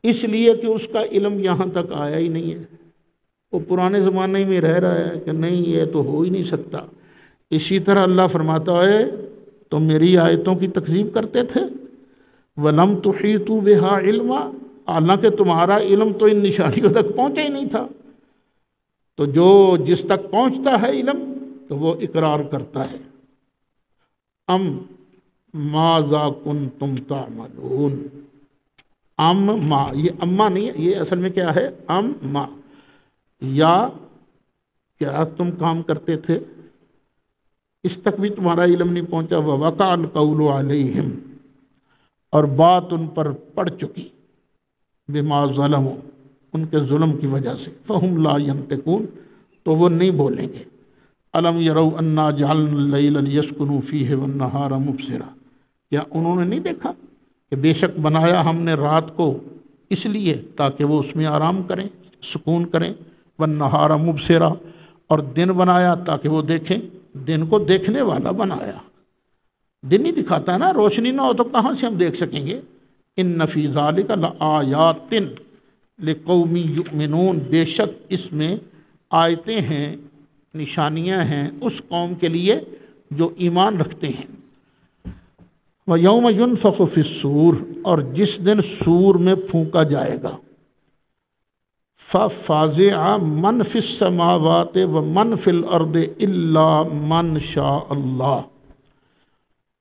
اس لیے کہ اس کا علم یہاں تک آیا ہی نہیں ہے. وہ پرانے زمانے میں رہ رہا ہے کہ نہیں یہ تو ہو ہی نہیں سکتا. اسی طرح اللہ فرماتا ہے تم میری آیتوں کی تکذیب کرتے تھے. وَلَمْ تُحِيطُوا بِهَا عِلْمًا، حالانکہ تمہارا علم تو ان نشانیوں تک پہنچا ہی نہیں تھا. تو جو جس تک پہنچتا ہے علم تو وہ اقرار کرتا ہے. ام ماذا کنتم تعملون. ام ما، یہ اما نہیں ہے، یہ اصل میں کیا ہے؟ ام ما، یا کیا تم کام کرتے تھے، اس تک بھی تمہارا علم نہیں پہنچا. وَوَقَعَ الْقَوْلُ عَلَيْهِمْ، اور بات ان پر پڑ چکی، بما ظلموا، ان کے ظلم کی وجہ سے. فَهُمْ لَا يَنْطِقُونَ، تو وہ نہیں بولیں گے. أَلَمْ يَرَوْا أَنَّا جَعَلْنَا اللَّيْلَ لِيَسْكُنُوا فِيهِ وَالنَّهَارَ مُبْصِرًا، کیا انہوں نے نہیں دیکھا کہ بے شک بنایا ہم نے رات کو اس لیے تاکہ وہ اس میں آرام کریں، سکون کریں. وَالنَّهَارَ مُبْصِرًا، اور دن بنایا تاکہ وہ دیکھیں. دن کو دیکھنے والا بنایا. دن ہی دکھاتا ہے نا، روشنی نہ ہو تو کہاں سے ہم دیکھ سکیں گے. إِنَّ فِي ذَلِكَ لَآيَاتٍ لِقَوْمٍ يُؤْمِنُونَ، بے شک اس میں آیتیں ہیں، نشانیاں ہیں اس قوم کے لیے جو ایمان رکھتے ہیں. وَيَوْمَ يُنفَخُ فِي الصُّورِ، اور جس دن سور میں پھونکا جائے گا. فَفَزِعَ مَنْ فِي السَّمَاوَاتِ وَمَنْ فِي الْأَرْضِ إِلَّا مَنْ شَاءَ اللَّهُ،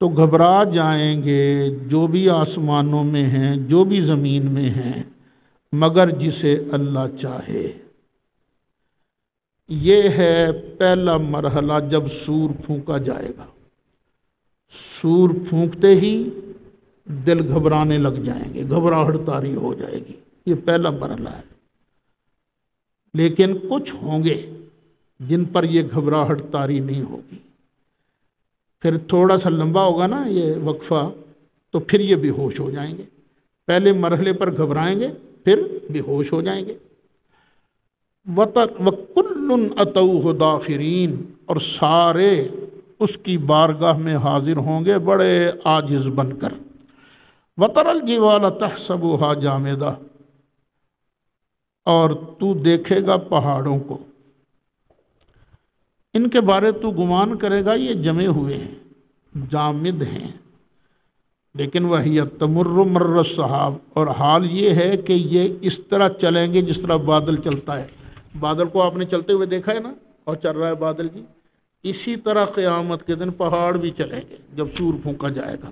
تو گھبرا جائیں گے جو بھی آسمانوں میں ہیں جو بھی زمین میں ہیں مگر جسے اللہ چاہے. یہ ہے پہلا مرحلہ جب سور پھونکا جائے گا. سور پھونکتے ہی دل گھبرانے لگ جائیں گے، گھبراہٹ طاری ہو جائے گی. یہ پہلا مرحلہ ہے. لیکن کچھ ہوں گے جن پر یہ گھبراہٹ طاری نہیں ہوگی. پھر تھوڑا سا لمبا ہوگا نا یہ وقفہ، تو پھر یہ بے ہوش ہو جائیں گے. پہلے مرحلے پر گھبرائیں گے، پھر بے ہوش ہو جائیں گے. وَكُلٌّ أَتَوْهُ دَاخِرِينَ، اور سارے اس کی بارگاہ میں حاضر ہوں گے بڑے عاجز بن کر. وَتَرَى الْجِبَالَ تَحْسَبُهَا جَامِدَةً، اور تو دیکھے گا پہاڑوں کو، ان کے بارے تو گمان کرے گا یہ جمے ہوئے ہیں، جامد ہیں. لیکن وَهِيَ تَمُرُّ مَرَّ السَّحَابِ، اور حال یہ ہے کہ یہ اس طرح چلیں گے جس طرح بادل چلتا ہے. بادل کو آپ نے چلتے ہوئے دیکھا ہے نا، اور چل رہا ہے بادل جی. اسی طرح قیامت کے دن پہاڑ بھی چلیں گے جب سور پھونکا جائے گا.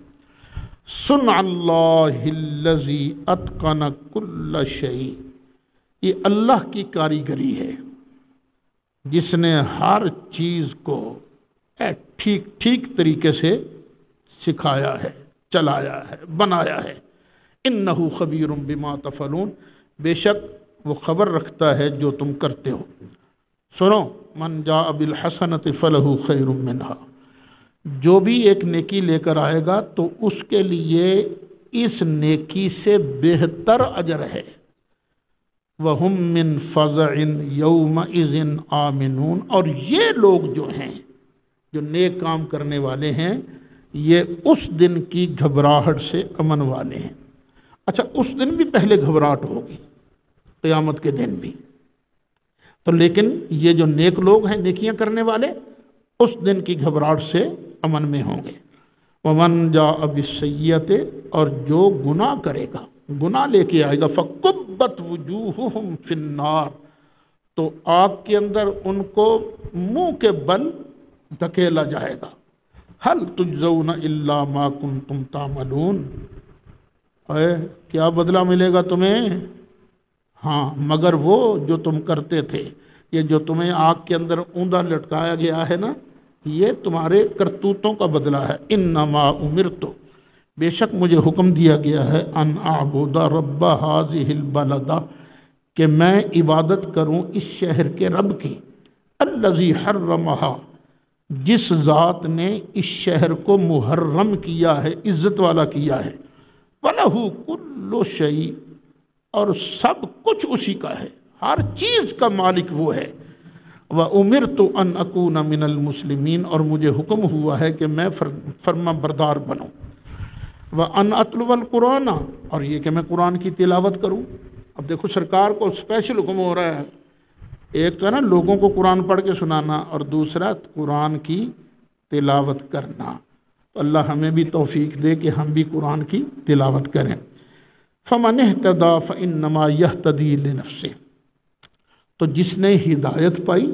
صُنْعَ اللَّهِ الَّذِي أَتْقَنَ كُلَّ شَيْءٍ، یہ اللہ کی کاریگری ہے جس نے ہر چیز کو ٹھیک ٹھیک طریقے سے سکھایا ہے، چلایا ہے، بنایا ہے. إِنَّهُ خَبِيرٌ بِمَا تَفْعَلُونَ، بے شک وہ خبر رکھتا ہے جو تم کرتے ہو. سنو، من جاء بالحسنۃ فلہ خیر منہا، جو بھی ایک نیکی لے کر آئے گا تو اس کے لیے اس نیکی سے بہتر اجر ہے. وَهُم مِّن فَزَعٍ يَوْمَئِذٍ آمِنُونَ، اور یہ لوگ جو ہیں جو نیک کام کرنے والے ہیں یہ اس دن کی گھبراہٹ سے امن والے ہیں. اچھا، اس دن بھی پہلے گھبراہٹ ہوگی، قیامت کے دن بھی. تو لیکن یہ جو نیک لوگ ہیں، نیکیاں کرنے والے، اس دن کی گھبراہٹ سے امن میں ہوں گے. وَمَنْ جَاءَ بِالسَّيِّئَةِ، اور جو گناہ کرے گا، گناہ لے کے آئے گا، فَكُبَّتْ وُجُوهُهُمْ فِي النَّارِ، تو آگ کے اندر ان کو منہ کے بل دھکیلا جائے گا. هَلْ تُجْزَوْنَ إِلَّا مَا كُنْتُمْ تَعْمَلُونَ، کیا بدلہ ملے گا تمہیں؟ ہاں، مگر وہ جو تم کرتے تھے. یہ جو تمہیں آگ کے اندر اوندا لٹکایا گیا ہے نا، یہ تمہارے کرتوتوں کا بدلہ ہے. انما امرت، بے شک مجھے حکم دیا گیا ہے، ان اعبد رب هذه البلدہ، کہ میں عبادت کروں اس شہر کے رب کی. الذی حرمہا، جس ذات نے اس شہر کو محرم کیا ہے، عزت والا کیا ہے. وَلَهُ كُلُّ شَيْءٍ، اور سب کچھ اسی کا ہے، ہر چیز کا مالک وہ ہے. وَأُمِرْتُ أَنْ أَكُونَ مِنَ الْمُسْلِمِينَ، اور مجھے حکم ہوا ہے کہ میں فرما بردار بنوں، وَأَنْ أَتْلُوَ الْقُرْآنَ، اور یہ کہ میں قرآن کی تلاوت کروں۔ اب دیکھو سرکار کو اسپیشل حکم ہو رہا ہے، ایک تو ہے نا لوگوں کو قرآن پڑھ کے سنانا، اور دوسرا قرآن کی تلاوت کرنا۔ تو اللہ ہمیں بھی توفیق دے کہ ہم بھی قرآن کی تلاوت کریں۔ فَمَنِ اهْتَدَىٰ فَإِنَّمَا يَهْتَدِي لِنَفْسِهِ، تو جس نے ہدایت پائی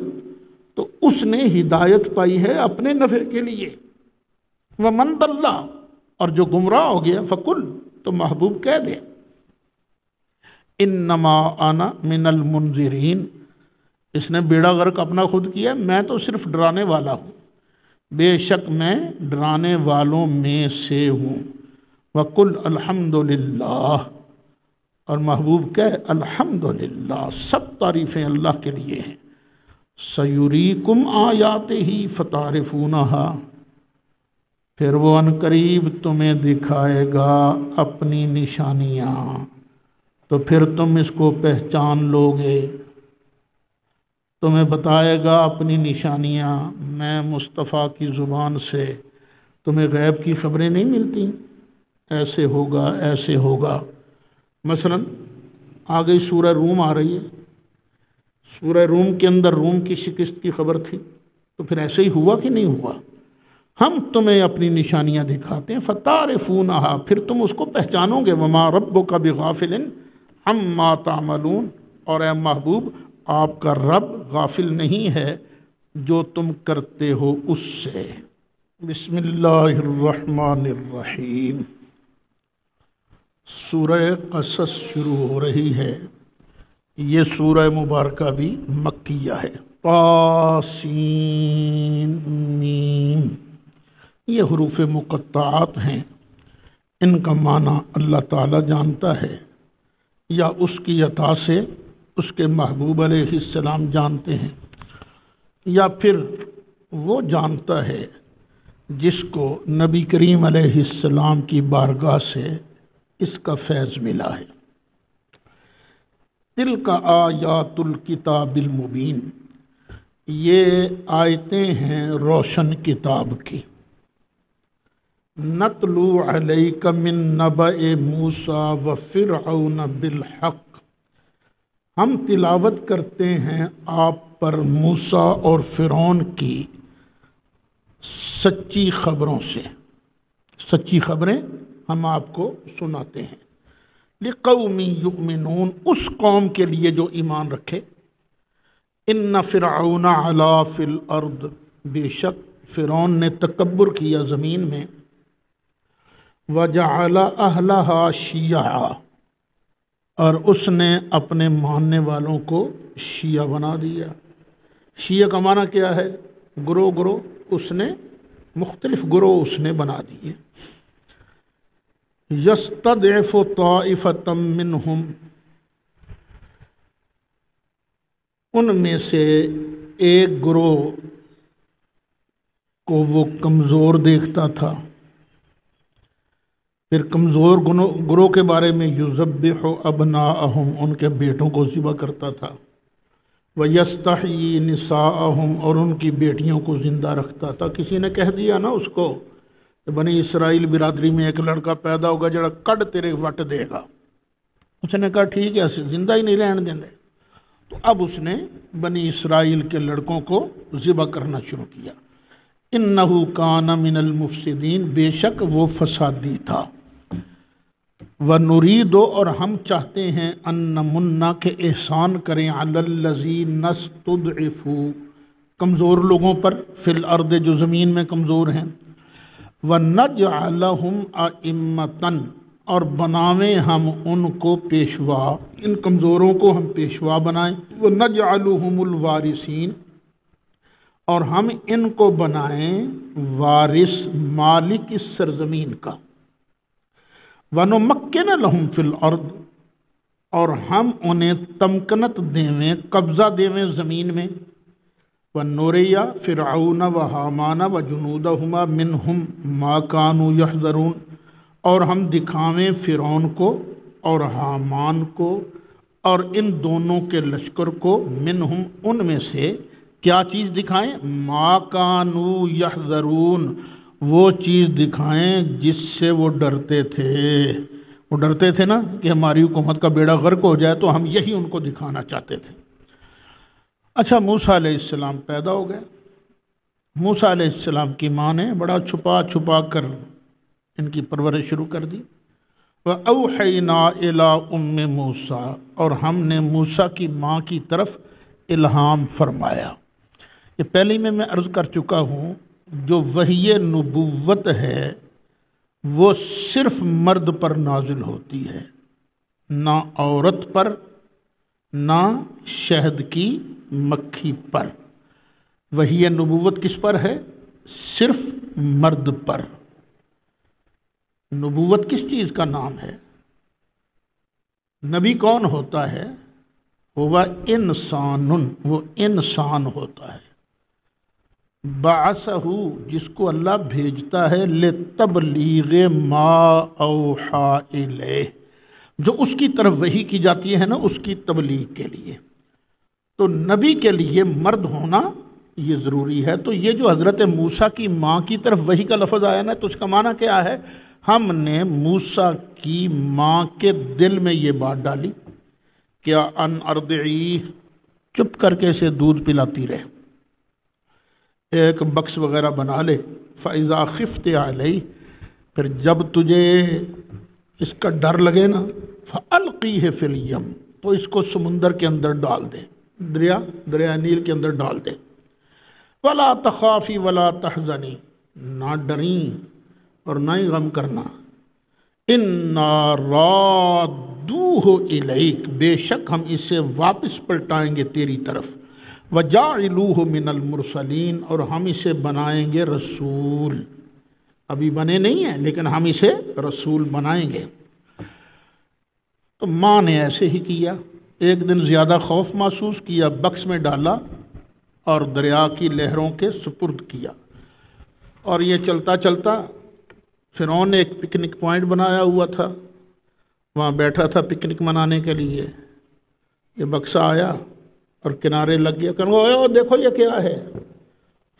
تو اس نے ہدایت پائی ہے اپنے نفع کے لیے۔ وَمَنْ ضَلَّ، اور جو گمراہ ہو گیا، فَقُلْ، تو محبوب کہہ دے، اِنَّمَا أَنَا مِنَ الْمُنذِرِينَ، اس نے بیڑا غرق اپنا خود کیا، میں تو صرف ڈرانے والا ہوں، بے شک میں ڈرانے والوں میں سے ہوں۔ وَقُلْ الْحَمْدُ لِلَّهِ، اور محبوب کہے الحمدللہ، سب تعریفیں اللہ کے لیے ہیں۔ سَيُرِيكُمْ آيَاتِهِ فَتَعْرِفُونَهَا، پھر وہ ان قریب تمہیں دکھائے گا اپنی نشانیاں، تو پھر تم اس کو پہچان لوگے، تمہیں بتائے گا اپنی نشانیاں۔ میں مصطفیٰ کی زبان سے تمہیں غیب کی خبریں نہیں ملتی، ایسے ہوگا ایسے ہوگا۔ مثلا آگئی سورہ روم آ رہی ہے، سورہ روم کے اندر روم کی شکست کی خبر تھی، تو پھر ایسے ہی ہوا کہ نہیں ہوا؟ ہم تمہیں اپنی نشانیاں دکھاتے ہیں، فَتَعْرِفُونَهَا، پھر تم اس کو پہچانو گے۔ وَمَا رَبُّكَ بِغَافِلٍ عَمَّا تَعْمَلُونَ، اور اے محبوب آپ کا رب غافل نہیں ہے جو تم کرتے ہو اس سے۔ بسم اللہ الرحمن الرحیم۔ سورہ قصص شروع ہو رہی ہے، یہ سورہ مبارکہ بھی مکیہ ہے۔ طاسین میم، یہ حروف مقطعات ہیں، ان کا معنی اللہ تعالی جانتا ہے، یا اس کی عطا سے اس کے محبوب علیہ السلام جانتے ہیں، یا پھر وہ جانتا ہے جس کو نبی کریم علیہ السلام کی بارگاہ سے اس کا فیض ملا ہے۔ تِلْکَ آیات الکتاب المبین، یہ آیتیں ہیں روشن کتاب کی۔ نَتْلُو عَلَيْكَ مِن نَبَإِ مُوسَىٰ وَفِرْعَوْنَ بِالْحَقِّ، ہم تلاوت کرتے ہیں آپ پر موسیٰ اور فرعون کی سچی خبروں سے، سچی خبریں ہم آپ کو سناتے ہیں۔ لِقَوْمٍ يُؤْمِنُونَ، اس قوم کے لیے جو ایمان رکھے۔ إِنَّ فِرْعَوْنَ عَلَا فِي الْأَرْضِ، بے شک فرعون نے تکبر کیا زمین میں۔ وَجَعَلَ أَهْلَهَا شِيَعًا، اور اس نے اپنے ماننے والوں کو شیعہ بنا دیا۔ شیعہ کا معنی کیا ہے؟ گروہ گروہ، اس نے مختلف گروہ اس نے بنا دیے۔ یستضعف طائفة منہم، ان میں سے ایک گروہ کو وہ کمزور دیکھتا تھا۔ پھر کمزور گروہ کے بارے میں یذبح ابناءہم، ان کے بیٹوں کو ذبح کرتا تھا۔ وَيَسْتَحْيِي نِسَاءَهُمْ، اور ان کی بیٹیوں کو زندہ رکھتا تھا۔ کسی نے کہہ دیا نا اس کو کہ بنی اسرائیل برادری میں ایک لڑکا پیدا ہوگا جڑا کڈ تیرے وٹ دے گا، اس نے کہا ٹھیک ہے زندہ ہی نہیں رہن دیں گے، تو اب اس نے بنی اسرائیل کے لڑکوں کو ذبح کرنا شروع کیا۔ انہو کان من المفسدین، بے شک وہ فسادی تھا۔ وَنُرِيدُ، اور ہم چاہتے ہیں، ان نمنا، کہ احسان کریں، علی الذین استضعفوا، کمزور لوگوں پر، فی الارض، جو زمین میں کمزور ہیں۔ وَنَجْعَلَهُمْ أَئِمَّةً، اور بناویں ہم ان کو پیشوا، ان کمزوروں کو ہم پیشوا بنائیں۔ وَنَجْعَلُهُمُ الْوَارِثِينَ، اور ہم ان کو بنائیں وارث، مالک اس سرزمین کا۔ وَنُمَكِّنَ لَهُمْ فِي الْأَرْضِ، اور ہم انہیں تمکنت دیویں، قبضہ دیویں زمین میں۔ وَنُرِيَ فِرْعَوْنَ وَحَامَانَ وَجُنُودَهُمَا مِنْهُمْ مَا كَانُوا يَحْذَرُونَ، اور ہم دکھاویں فرعون کو اور حامان کو اور ان دونوں کے لشکر کو، منہم، ان میں سے، کیا چیز دکھائیں؟ ما کانوا یحذرون، وہ چیز دکھائیں جس سے وہ ڈرتے تھے۔ وہ ڈرتے تھے نا کہ ہماری حکومت کا بیڑا غرق ہو جائے، تو ہم یہی ان کو دکھانا چاہتے تھے۔ اچھا، موسیٰ علیہ السلام پیدا ہو گئے۔ موسیٰ علیہ السلام کی ماں نے بڑا چھپا چھپا کر ان کی پرورش شروع کر دی۔ وَأَوْحَيْنَا إِلَىٰ أُمِّ مُوسیٰ، اور ہم نے موسیٰ کی ماں کی طرف الہام فرمایا۔ یہ پہلے میں عرض کر چکا ہوں، جو وحی نبوت ہے وہ صرف مرد پر نازل ہوتی ہے، نہ عورت پر، نہ شہد کی مکھی پر۔ وحی نبوت کس پر ہے؟ صرف مرد پر۔ نبوت کس چیز کا نام ہے؟ نبی کون ہوتا ہے؟ وہ انسان ہوتا ہے۔ بعثہ، جس کو اللہ بھیجتا ہے، لتبلیغ ما اوحا الیہ، جو اس کی طرف وحی کی جاتی ہے نا، اس کی تبلیغ کے لیے۔ تو نبی کے لیے مرد ہونا یہ ضروری ہے۔ تو یہ جو حضرت موسیٰ کی ماں کی طرف وحی کا لفظ آیا نا، تو اس کا معنی کیا ہے؟ ہم نے موسیٰ کی ماں کے دل میں یہ بات ڈالی، کیا ان ارضعی، چپ کر کے اسے دودھ پلاتی رہے، ایک بکس وغیرہ بنا لے، فَإِذَا خِفْتِ عَلَيْهِ، پھر جب تجھے اس کا ڈر لگے نا، فَأَلْقِيهِ فِي الْيَمِّ، تو اس کو سمندر کے اندر ڈال دے، دریا نیل کے اندر ڈال دے۔ وَلَا تَخَافِي وَلَا تَحْزَنِي، نہ ڈریں اور نہ ہی غم کرنا۔ اِنَّا رَادُّوهُ إِلَيْكَ، بے شک ہم اسے واپس پلٹائیں گے تیری طرف۔ وَجَاعِلُوهُ مِنَ الْمُرْسَلِينَ، اور ہم اسے بنائیں گے رسول۔ ابھی بنے نہیں ہیں، لیکن ہم اسے رسول بنائیں گے۔ تو ماں نے ایسے ہی کیا۔ ایک دن زیادہ خوف محسوس کیا، بکس میں ڈالا اور دریا کی لہروں کے سپرد کیا۔ اور یہ چلتا چلتا فرعون نے ایک پکنک پوائنٹ بنایا ہوا تھا، وہاں بیٹھا تھا پکنک منانے کے لیے۔ یہ بکسا آیا اور کنارے لگ گیا، کہنے لگا دیکھو یہ کیا ہے،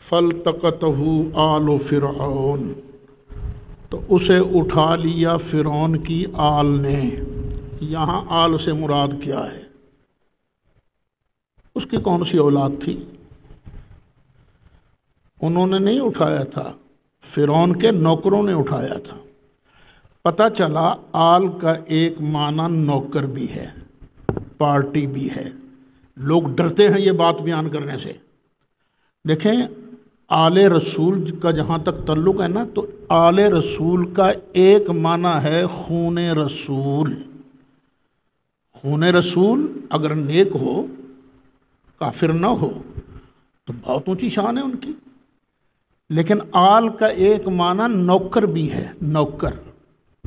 فَالْتَقَطَهُ آلُ فِرْعَوْنَ، تو اسے اٹھا لیا فرعون کی آل نے۔ یہاں آل سے مراد کیا ہے؟ اس کی کون سی اولاد تھی؟ انہوں نے نہیں اٹھایا تھا، فرعون کے نوکروں نے اٹھایا تھا۔ پتہ چلا آل کا ایک معنی نوکر بھی ہے، پارٹی بھی ہے۔ لوگ ڈرتے ہیں یہ بات بیان کرنے سے۔ دیکھیں، آل رسول کا جہاں تک تعلق ہے نا، تو آل رسول کا ایک معنی ہے خون رسول۔ خون رسول اگر نیک ہو، کافر نہ ہو، تو بہت اونچی شان ہے ان کی۔ لیکن آل کا ایک معنی نوکر بھی ہے، نوکر،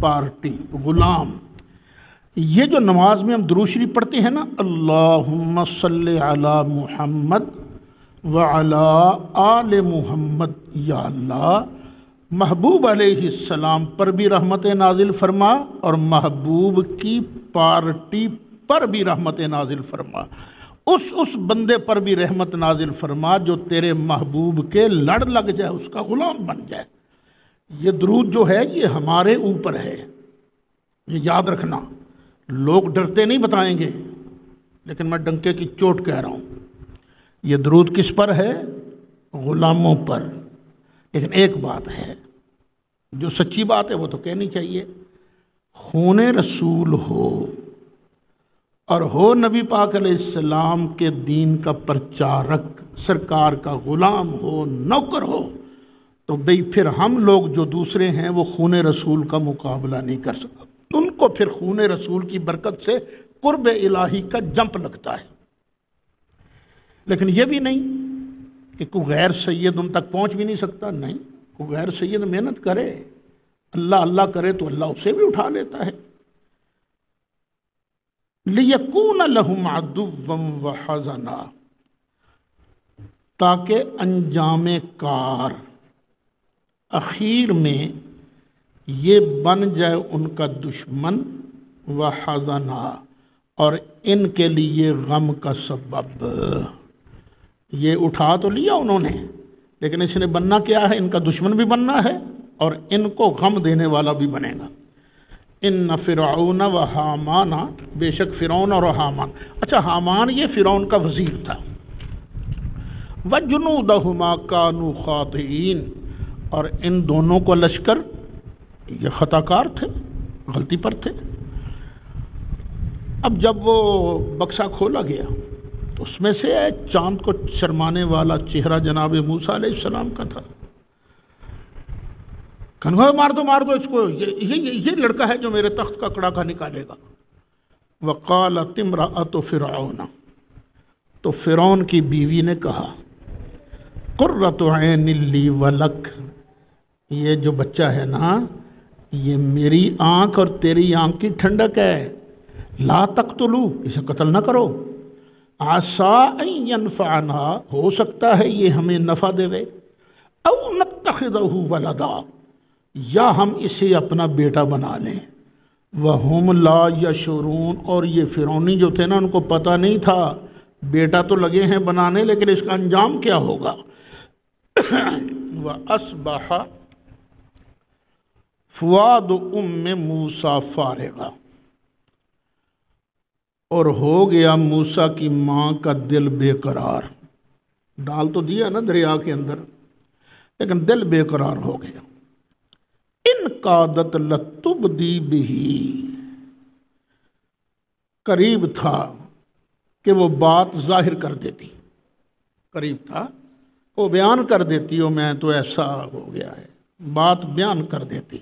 پارٹی، غلام۔ یہ جو نماز میں ہم درود شریف پڑھتے ہیں نا، اللہم صلی علی محمد وعلی آل محمد، یا اللہ محبوب علیہ السلام پر بھی رحمت نازل فرما اور محبوب کی پارٹی پر بھی رحمت نازل فرما، اس بندے پر بھی رحمت نازل فرما جو تیرے محبوب کے لڑ لگ جائے، اس کا غلام بن جائے۔ یہ درود جو ہے یہ ہمارے اوپر ہے، یہ یاد رکھنا۔ لوگ ڈرتے نہیں بتائیں گے، لیکن میں ڈنکے کی چوٹ کہہ رہا ہوں، یہ درود کس پر ہے؟ غلاموں پر۔ لیکن ایک بات ہے جو سچی بات ہے وہ تو کہنی چاہیے، خون رسول ہو اور ہو نبی پاک علیہ السلام کے دین کا پرچارک، سرکار کا غلام ہو، نوکر ہو، تو بھئی پھر ہم لوگ جو دوسرے ہیں وہ خون رسول کا مقابلہ نہیں کر سکتے، ان کو پھر خون رسول کی برکت سے قرب الہی کا جمپ لگتا ہے۔ لیکن یہ بھی نہیں کہ کوئی غیر سید ان تک پہنچ بھی نہیں سکتا، نہیں، کوئی غیر سید محنت کرے، اللہ اللہ کرے تو اللہ اسے بھی اٹھا لیتا ہے۔ لِيَكُونَ لَهُمْ عَدُوًّا وَحَزَنًا، تاکہ انجام کار اخیر میں یہ بن جائے ان کا دشمن، وحزنا، اور ان کے لیے غم کا سبب۔ یہ اٹھا تو لیا انہوں نے، لیکن اس نے بننا کیا ہے؟ ان کا دشمن بھی بننا ہے اور ان کو غم دینے والا بھی بنے گا۔ ان فرعون و حامان، بے شک فرعون اور حامان۔ اچھا، حامان یہ فرعون کا وزیر تھا۔ وجنودہما کانوا خاطئین، اور ان دونوں کو لشکر یہ خطا کار تھے، غلطی پر تھے۔ اب جب وہ بکسا کھولا گیا تو اس میں سے چاند کو شرمانے والا چہرہ جناب موسیٰ علیہ السلام کا تھا۔ کنگھا مار دو اس کو، یہ لڑکا ہے جو میرے تخت کا کڑا کا نکالے گا۔ وقالت امرأۃ فرعون، تو فرعون کی بیوی نے کہا، قرۃ عین لی ولک، یہ جو بچہ ہے نا یہ میری آنکھ اور تیری آنکھ کی ٹھنڈک ہے، لا تقتلو، اسے قتل نہ کرو، عسیٰ ان ینفعنا، ہو سکتا ہے یہ ہمیں نفع دے، او نتخذہ ولدا، یا ہم اسے اپنا بیٹا بنا لیں۔ وہم لا یشعرون، اور یہ فرعونی جو تھے نا ان کو پتہ نہیں تھا، بیٹا تو لگے ہیں بنانے لیکن اس کا انجام کیا ہوگا۔ وَأَصْبَحَ فُؤَادُ أُمِّ مُوسَىٰ فَارِغًا، اور ہو گیا موسیٰ کی ماں کا دل بے قرار، ڈال تو دیا نا دریا کے اندر لیکن دل بے قرار ہو گیا۔ ان قادت لتبدی بہی، قریب تھا کہ وہ بات ظاہر کر دیتی، قریب تھا وہ بیان کر دیتی، ہو میں تو ایسا ہو گیا ہے، بات بیان کر دیتی۔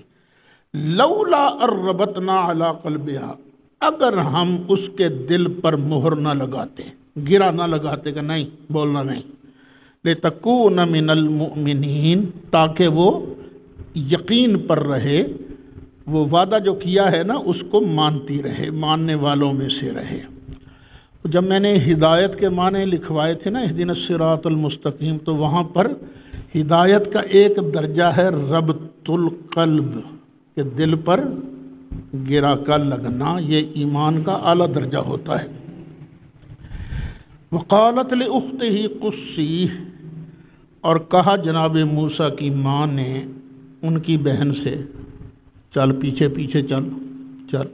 لولا اربتنا علی قلبہا، اگر ہم اس کے دل پر مہر نہ لگاتے، گرا نہ لگاتے کہ نہیں بولنا نہیں، لتکون من المؤمنین، تاکہ وہ یقین پر رہے، وہ وعدہ جو کیا ہے نا اس کو مانتی رہے، ماننے والوں میں سے رہے۔ جب میں نے ہدایت کے معنی لکھوائے تھے نا اہدنا الصراط المستقیم، تو وہاں پر ہدایت کا ایک درجہ ہے ربط القلب، کہ دل پر گرا کر لگنا، یہ ایمان کا اعلیٰ درجہ ہوتا ہے۔ وقالت لأختہ قصیہ، اور کہا جناب موسیٰ کی ماں نے ان کی بہن سے، چل پیچھے پیچھے چل۔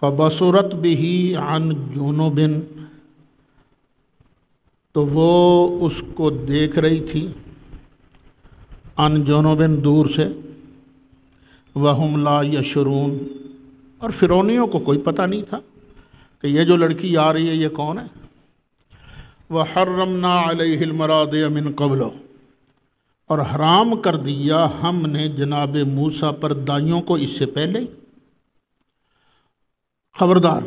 فبصرت بہ عن جنوب، تو وہ اس کو دیکھ رہی تھی عن جنوب، دور سے، وہم لا یشعرون، اور فرعونیوں کو کوئی پتہ نہیں تھا کہ یہ جو لڑکی آ رہی ہے یہ کون ہے۔ وحرمنا علیہ المراضع من قبل، اور حرام کر دیا ہم نے جناب موسیٰ پر دائیوں کو اس سے پہلے۔ خبردار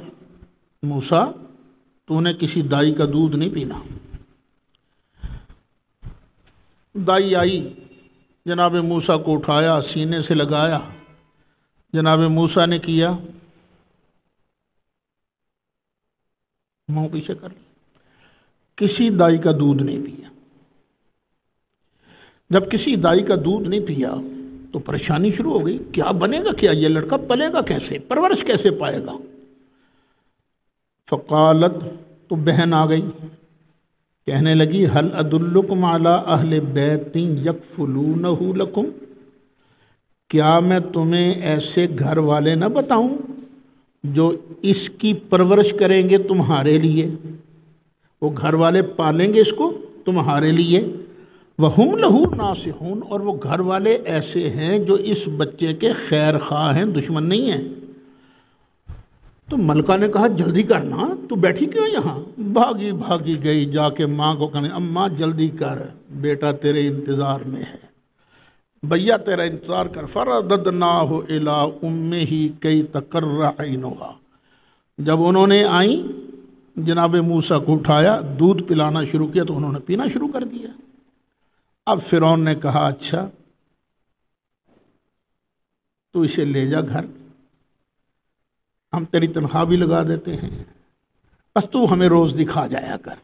موسیٰ، تو نے کسی دائی کا دودھ نہیں پینا۔ دائی آئی، جناب موسیٰ کو اٹھایا، سینے سے لگایا، جناب موسیٰ نے کیا، منہ پیچھے کر لیا، کسی دائی کا دودھ نہیں پیا۔ جب کسی دائی کا دودھ نہیں پیا تو پریشانی شروع ہو گئی، کیا بنے گا، کیا یہ لڑکا پلے گا کیسے، پرورش کیسے پائے گا۔ فقالت، تو بہن آ گئی، کہنے لگی، هل ادلکم علی اہل بیت یکفلونہ لکم، کیا میں تمہیں ایسے گھر والے نہ بتاؤں جو اس کی پرورش کریں گے تمہارے لیے، وہ گھر والے پالیں گے اس کو تمہارے لیے۔ وہم لہو ناصحون، اور وہ گھر والے ایسے ہیں جو اس بچے کے خیر خواہ ہیں، دشمن نہیں ہیں۔ تو ملکہ نے کہا، جلدی کرنا، تو بیٹھی کیوں یہاں؟ بھاگی گئی، جا کے ماں کو کہنے، اماں جلدی کر، بیٹا تیرے انتظار میں ہے، بھیا تیرا انتظار کر۔ فرددناہ الی امہ کی تقر عینہا، جب انہوں نے آئیں جناب موسیٰ کو اٹھایا، دودھ پلانا شروع کیا تو انہوں نے پینا شروع کر دیا۔ اب فرعون نے کہا، اچھا تو اسے لے جا گھر، ہم تیری تنخواہ بھی لگا دیتے ہیں، بس تو ہمیں روز دکھا جایا کر۔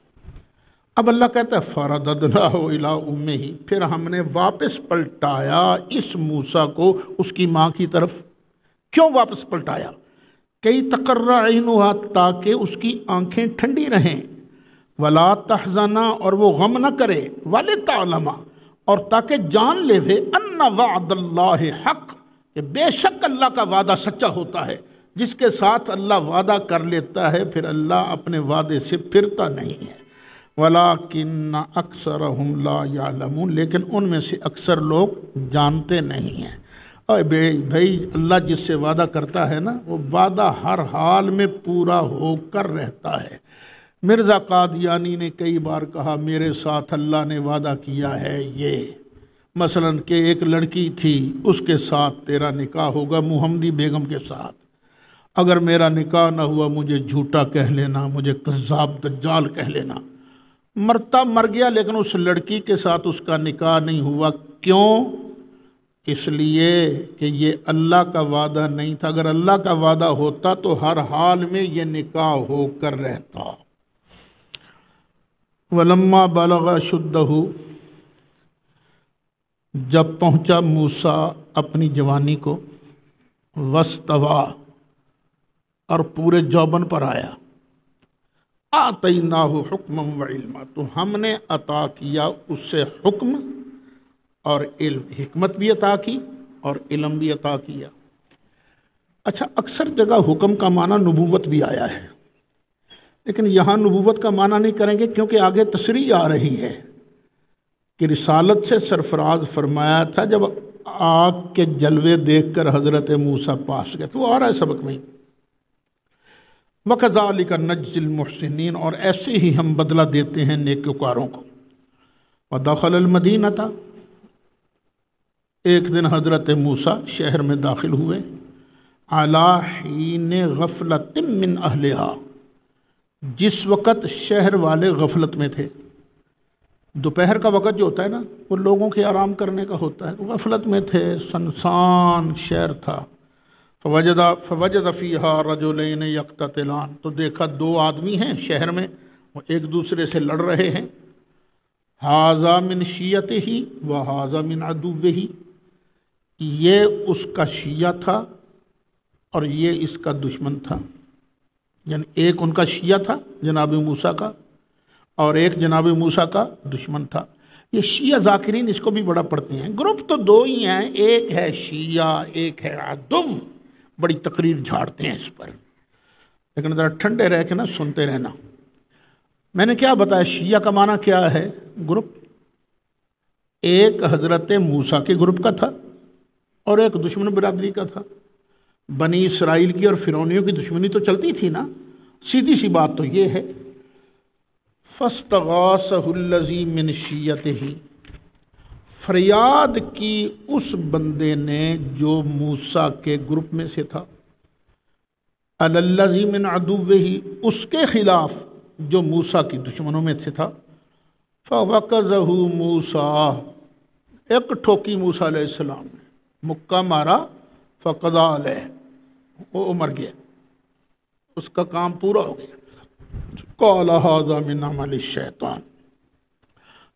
اب اللہ کہتا ہے فرددناہ الی امہ، پھر ہم نے واپس پلٹایا اس موسیٰ کو اس کی ماں کی طرف۔ کیوں واپس پلٹایا؟ کئی تقر عینہا، تاکہ اس کی آنکھیں ٹھنڈی رہیں، ولا تحزنا اور وہ غم نہ کرے، ولتعلم اور تاکہ جان لے وے ان وعد اللہ حق کہ بے شک اللہ کا وعدہ سچا ہوتا ہے۔ جس کے ساتھ اللہ وعدہ کر لیتا ہے پھر اللہ اپنے وعدے سے پھرتا نہیں ہے۔ وَلَٰكِنَّ أَكْثَرَهُمْ لَا يَعْلَمُونَ لیکن ان میں سے اکثر لوگ جانتے نہیں ہیں۔ اور بھائی اللہ جس سے وعدہ کرتا ہے نا وہ وعدہ ہر حال میں پورا ہو کر رہتا ہے۔ مرزا قادیانی نے کئی بار کہا میرے ساتھ اللہ نے وعدہ کیا ہے یہ، مثلا کہ ایک لڑکی تھی اس کے ساتھ تیرا نکاح ہوگا محمدی بیگم کے ساتھ، اگر میرا نکاح نہ ہوا مجھے جھوٹا کہہ لینا، مجھے کذاب دجال کہہ لینا۔ مرتا مر گیا لیکن اس لڑکی کے ساتھ اس کا نکاح نہیں ہوا۔ کیوں؟ اس لیے کہ یہ اللہ کا وعدہ نہیں تھا، اگر اللہ کا وعدہ ہوتا تو ہر حال میں یہ نکاح ہو کر رہتا۔ وَلَمَّا بَلَغَ أَشُدَّهُ جب پہنچا موسیٰ اپنی جوانی کو، وَاسْتَوَىٰ اور پورے جوبن پر آیا، آتَيْنَاهُ حُكْمًا وَعِلْمًا تو ہم نے عطا کیا اس سے حکم اور علم، حکمت بھی عطا کی اور علم بھی عطا کیا۔ اچھا، اکثر جگہ حکم کا معنی نبوت بھی آیا ہے، لیکن یہاں نبوت کا معنی نہیں کریں گے کیونکہ آگے تشریح آ رہی ہے کہ رسالت سے سرفراز فرمایا تھا جب آگ کے جلوے دیکھ کر حضرت موسیٰ پاس گئے، تو وہ آ رہا ہے سبق میں۔ وَكَذَلِكَ نَجْزِي الْمُحْسِنِينَ اور ایسے ہی ہم بدلہ دیتے ہیں نیکوکاروں کو۔ وَدَخَلَ الْمَدِينَةَ ایک دن حضرت موسیٰ شہر میں داخل ہوئے، عَلَىٰ حِينِ غَفْلَةٍ مِّنْ أَهْلِهَا جس وقت شہر والے غفلت میں تھے۔ دوپہر کا وقت جو ہوتا ہے نا وہ لوگوں کے آرام کرنے کا ہوتا ہے، غفلت میں تھے، سنسان شہر تھا۔ فوجد فیہا رجلین یقتتلان تو دیکھا دو آدمی ہیں شہر میں، وہ ایک دوسرے سے لڑ رہے ہیں۔ ھذا من شیعتہ و ھذا من عدوہ یہ اس کا شیعہ تھا اور یہ اس کا دشمن تھا، یعنی ایک ان کا شیعہ تھا جناب موسیٰ کا اور ایک جناب موسیٰ کا دشمن تھا۔ یہ شیعہ ذاکرین اس کو بھی بڑا پڑھتے ہیں، گروپ تو دو ہی ہیں، ایک ہے شیعہ ایک ہے عدو، بڑی تقریر جھاڑتے ہیں اس پر، لیکن ذرا ٹھنڈے رہ کے نا سنتے رہنا۔ میں نے کیا بتایا شیعہ کا معنی کیا ہے؟ گروپ۔ ایک حضرت موسیٰ کے گروپ کا تھا اور ایک دشمن برادری کا تھا۔ بنی اسرائیل کی اور فرعونیوں کی دشمنی تو چلتی تھی نا، سیدھی سی بات تو یہ ہے۔ فَاسْتَغَاثَهُ الَّذِي مِنْ شِيَّتِهِ فریاد کی اس بندے نے جو موسیٰ کے گروپ میں سے تھا، عَلَى الَّذِي مِنْ عَدُوِّهِ اس کے خلاف جو موسیٰ کی دشمنوں میں سے تھا۔ فَوَقَذَهُ مُوسَىٰ ایک ٹھوکی موسیٰ علیہ السلام نے، مکہ مارا، فَقَضَىٰ عَلَيْهِ وہ مر گیا، اس کا کام پورا ہو گیا۔ قَالَ هَٰذَا مِنْ عَمَلِ الشَّيْطَانِ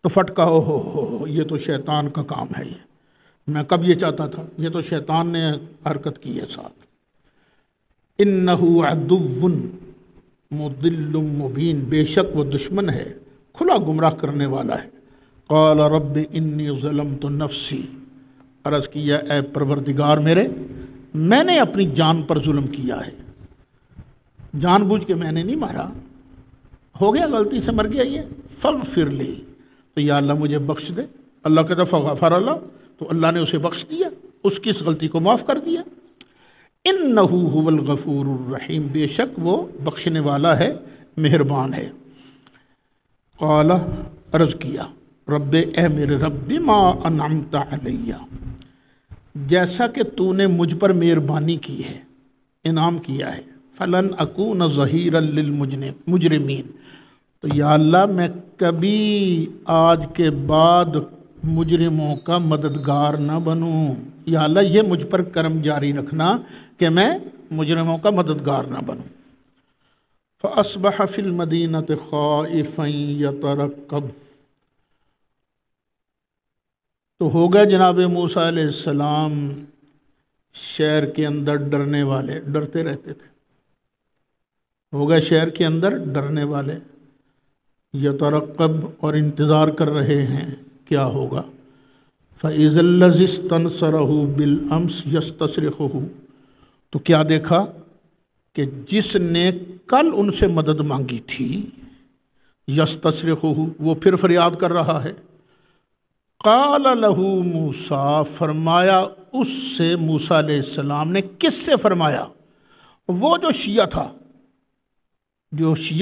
تو فٹکا، ہو یہ تو شیطان کا کام ہے، یہ میں کب یہ چاہتا تھا، یہ تو شیطان نے حرکت کی ہے ساتھ۔ إِنَّهُ عَدُوٌّ مُضِلٌّ مُبِينٌ بے شک وہ دشمن ہے، کھلا گمراہ کرنے والا ہے۔ قال رب انی ظلمت نفسی عرض کیا اے پروردگار میرے میں نے اپنی جان پر ظلم کیا ہے، جان بوجھ کے میں نے نہیں مارا، ہو گیا غلطی سے مر گیا یہ، فاغفر لی تو یا اللہ مجھے بخش دے۔ اللہ کہتا فغفر اللہ تو اللہ نے اسے بخش دیا، اس کی اس غلطی کو معاف کر دیا۔ انہ هو الغفور الرحیم بے شک وہ بخشنے والا ہے، مہربان ہے۔ قال عرض کیا رب اے میرے رب بما انعمت علیہ جیسا کہ تو نے مجھ پر مہربانی کی ہے، انعام کیا ہے، فلن اکون ظہیرا للمجرمین تو یا اللہ میں کبھی آج کے بعد مجرموں کا مددگار نہ بنوں، یا اللہ یہ مجھ پر کرم جاری رکھنا کہ میں مجرموں کا مددگار نہ بنوں۔ فأصبح فی المدینۃ خائفا یترقب تو ہو گئے جناب موسیٰ علیہ السلام شہر کے اندر ڈرنے والے، ڈرتے رہتے تھے، ہو گئے شہر کے اندر ڈرنے والے، یترقب اور انتظار کر رہے ہیں کیا ہوگا. فَإِذَا الَّذِي اسْتَنصَرَهُ بِالْأَمْسِ يَسْتَصْرِخُهُ، تو کیا دیکھا کہ جس نے کل ان سے مدد مانگی تھی، یستصرخہ وہ پھر فریاد کر رہا ہے. قال لہ موسیٰ، فرمایا اس سے موسیٰ علیہ السلام نے. کس سے فرمایا؟ وہ جو شیعہ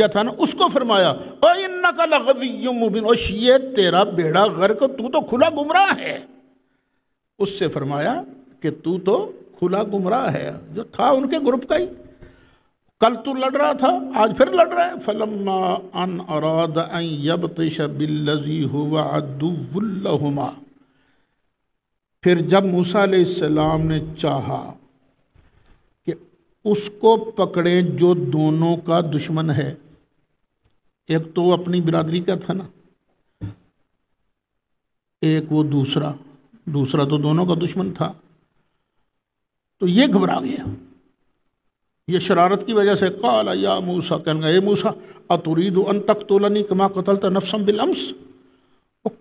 تھا نا اس کو فرمایا. اِنَّكَ لَغَوِيٌّ مُبِينٌ، او شیعہ تیرا بیڑا غرق، تو تو کھلا گمراہ ہے. اس سے فرمایا کہ تو تو کھلا گمراہ ہے. جو تھا ان کے گروپ کا ہی، کل تو لڑ رہا تھا آج پھر لڑ رہا ہے. فَلَمَّا أَنْ أَرَادَ أَنْ يَبْطِشَ بِالَّذِي هُوَ عَدُوٌّ لَهُمَا، پھر جب موسیٰ علیہ السلام نے چاہا کہ اس کو پکڑے جو دونوں کا دشمن ہے، ایک تو اپنی برادری کا تھا نا، ایک وہ دوسرا تو دونوں کا دشمن تھا، تو یہ گھبرا گیا. یہ شرارت کی وجہ سے. قال یا موسیٰ، کہنے گا اے موسیٰ، اتريد ان تقتلنی کما قتلت نفسا بالامس،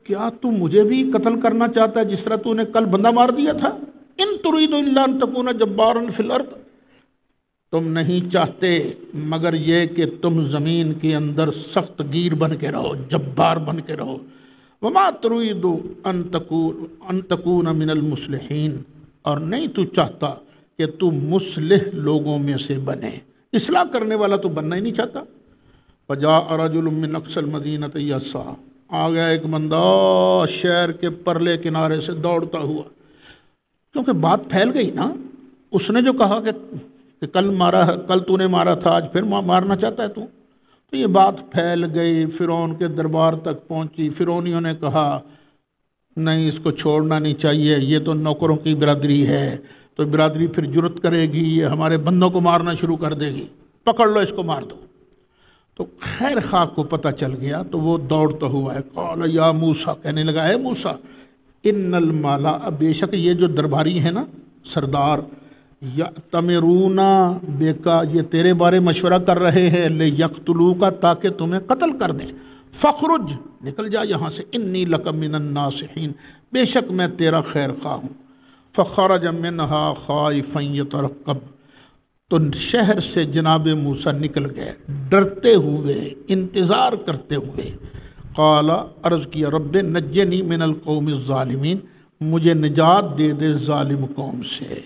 کیا تو مجھے بھی قتل کرنا چاہتا ہے جس طرح تو نے کل بندہ مار دیا تھا؟ ان تريد الا ان تكون جبارا فی الارض، تم نہیں چاہتے مگر یہ کہ تم زمین کے اندر سخت گیر بن کے رہو، جبار بن کے رہو. وما تريد ان تكون من المصلحین، اور نہیں تو چاہتا کہ تو مصلح لوگوں میں سے بنے، اصلاح کرنے والا تو بننا ہی نہیں چاہتا. فجاء رجل من اقصى المدینۃ یسعی، آ گیا ایک بندہ شہر کے پرلے کنارے سے دوڑتا ہوا، کیونکہ بات پھیل گئی نا. اس نے جو کہا کہ کل تو نے مارا تھا آج پھر مارنا چاہتا ہے تو یہ بات پھیل گئی، فرعون کے دربار تک پہنچی. فرعونیوں نے کہا نہیں، اس کو چھوڑنا نہیں چاہیے، یہ تو نوکروں کی برادری ہے، تو برادری پھر جرت کرے گی، یہ ہمارے بندوں کو مارنا شروع کر دے گی، پکڑ لو اس کو مار دو. تو خیر خواہ کو پتہ چل گیا تو وہ دوڑتا ہوا ہے. قال یا موسیٰ، کہنے لگا اے موسیٰ، ان المالا، بے شک یہ جو درباری ہیں نا، سردار، یأتمرون بک، یہ تیرے بارے مشورہ کر رہے ہیں، لیقتلوک، تاکہ تمہیں قتل کر دیں. فخرج، نکل جا یہاں سے، انی لک من الناصحین، بے شک میں تیرا خیر خواہ ہوں. فخرج منها خائفا يترقب، تو شہر سے جناب موسیٰ نکل گئے ڈرتے ہوئے، انتظار کرتے ہوئے. قال، عرض کیا، رب نجنی من القوم الظالمین، مجھے نجات دے دے ظالم قوم سے.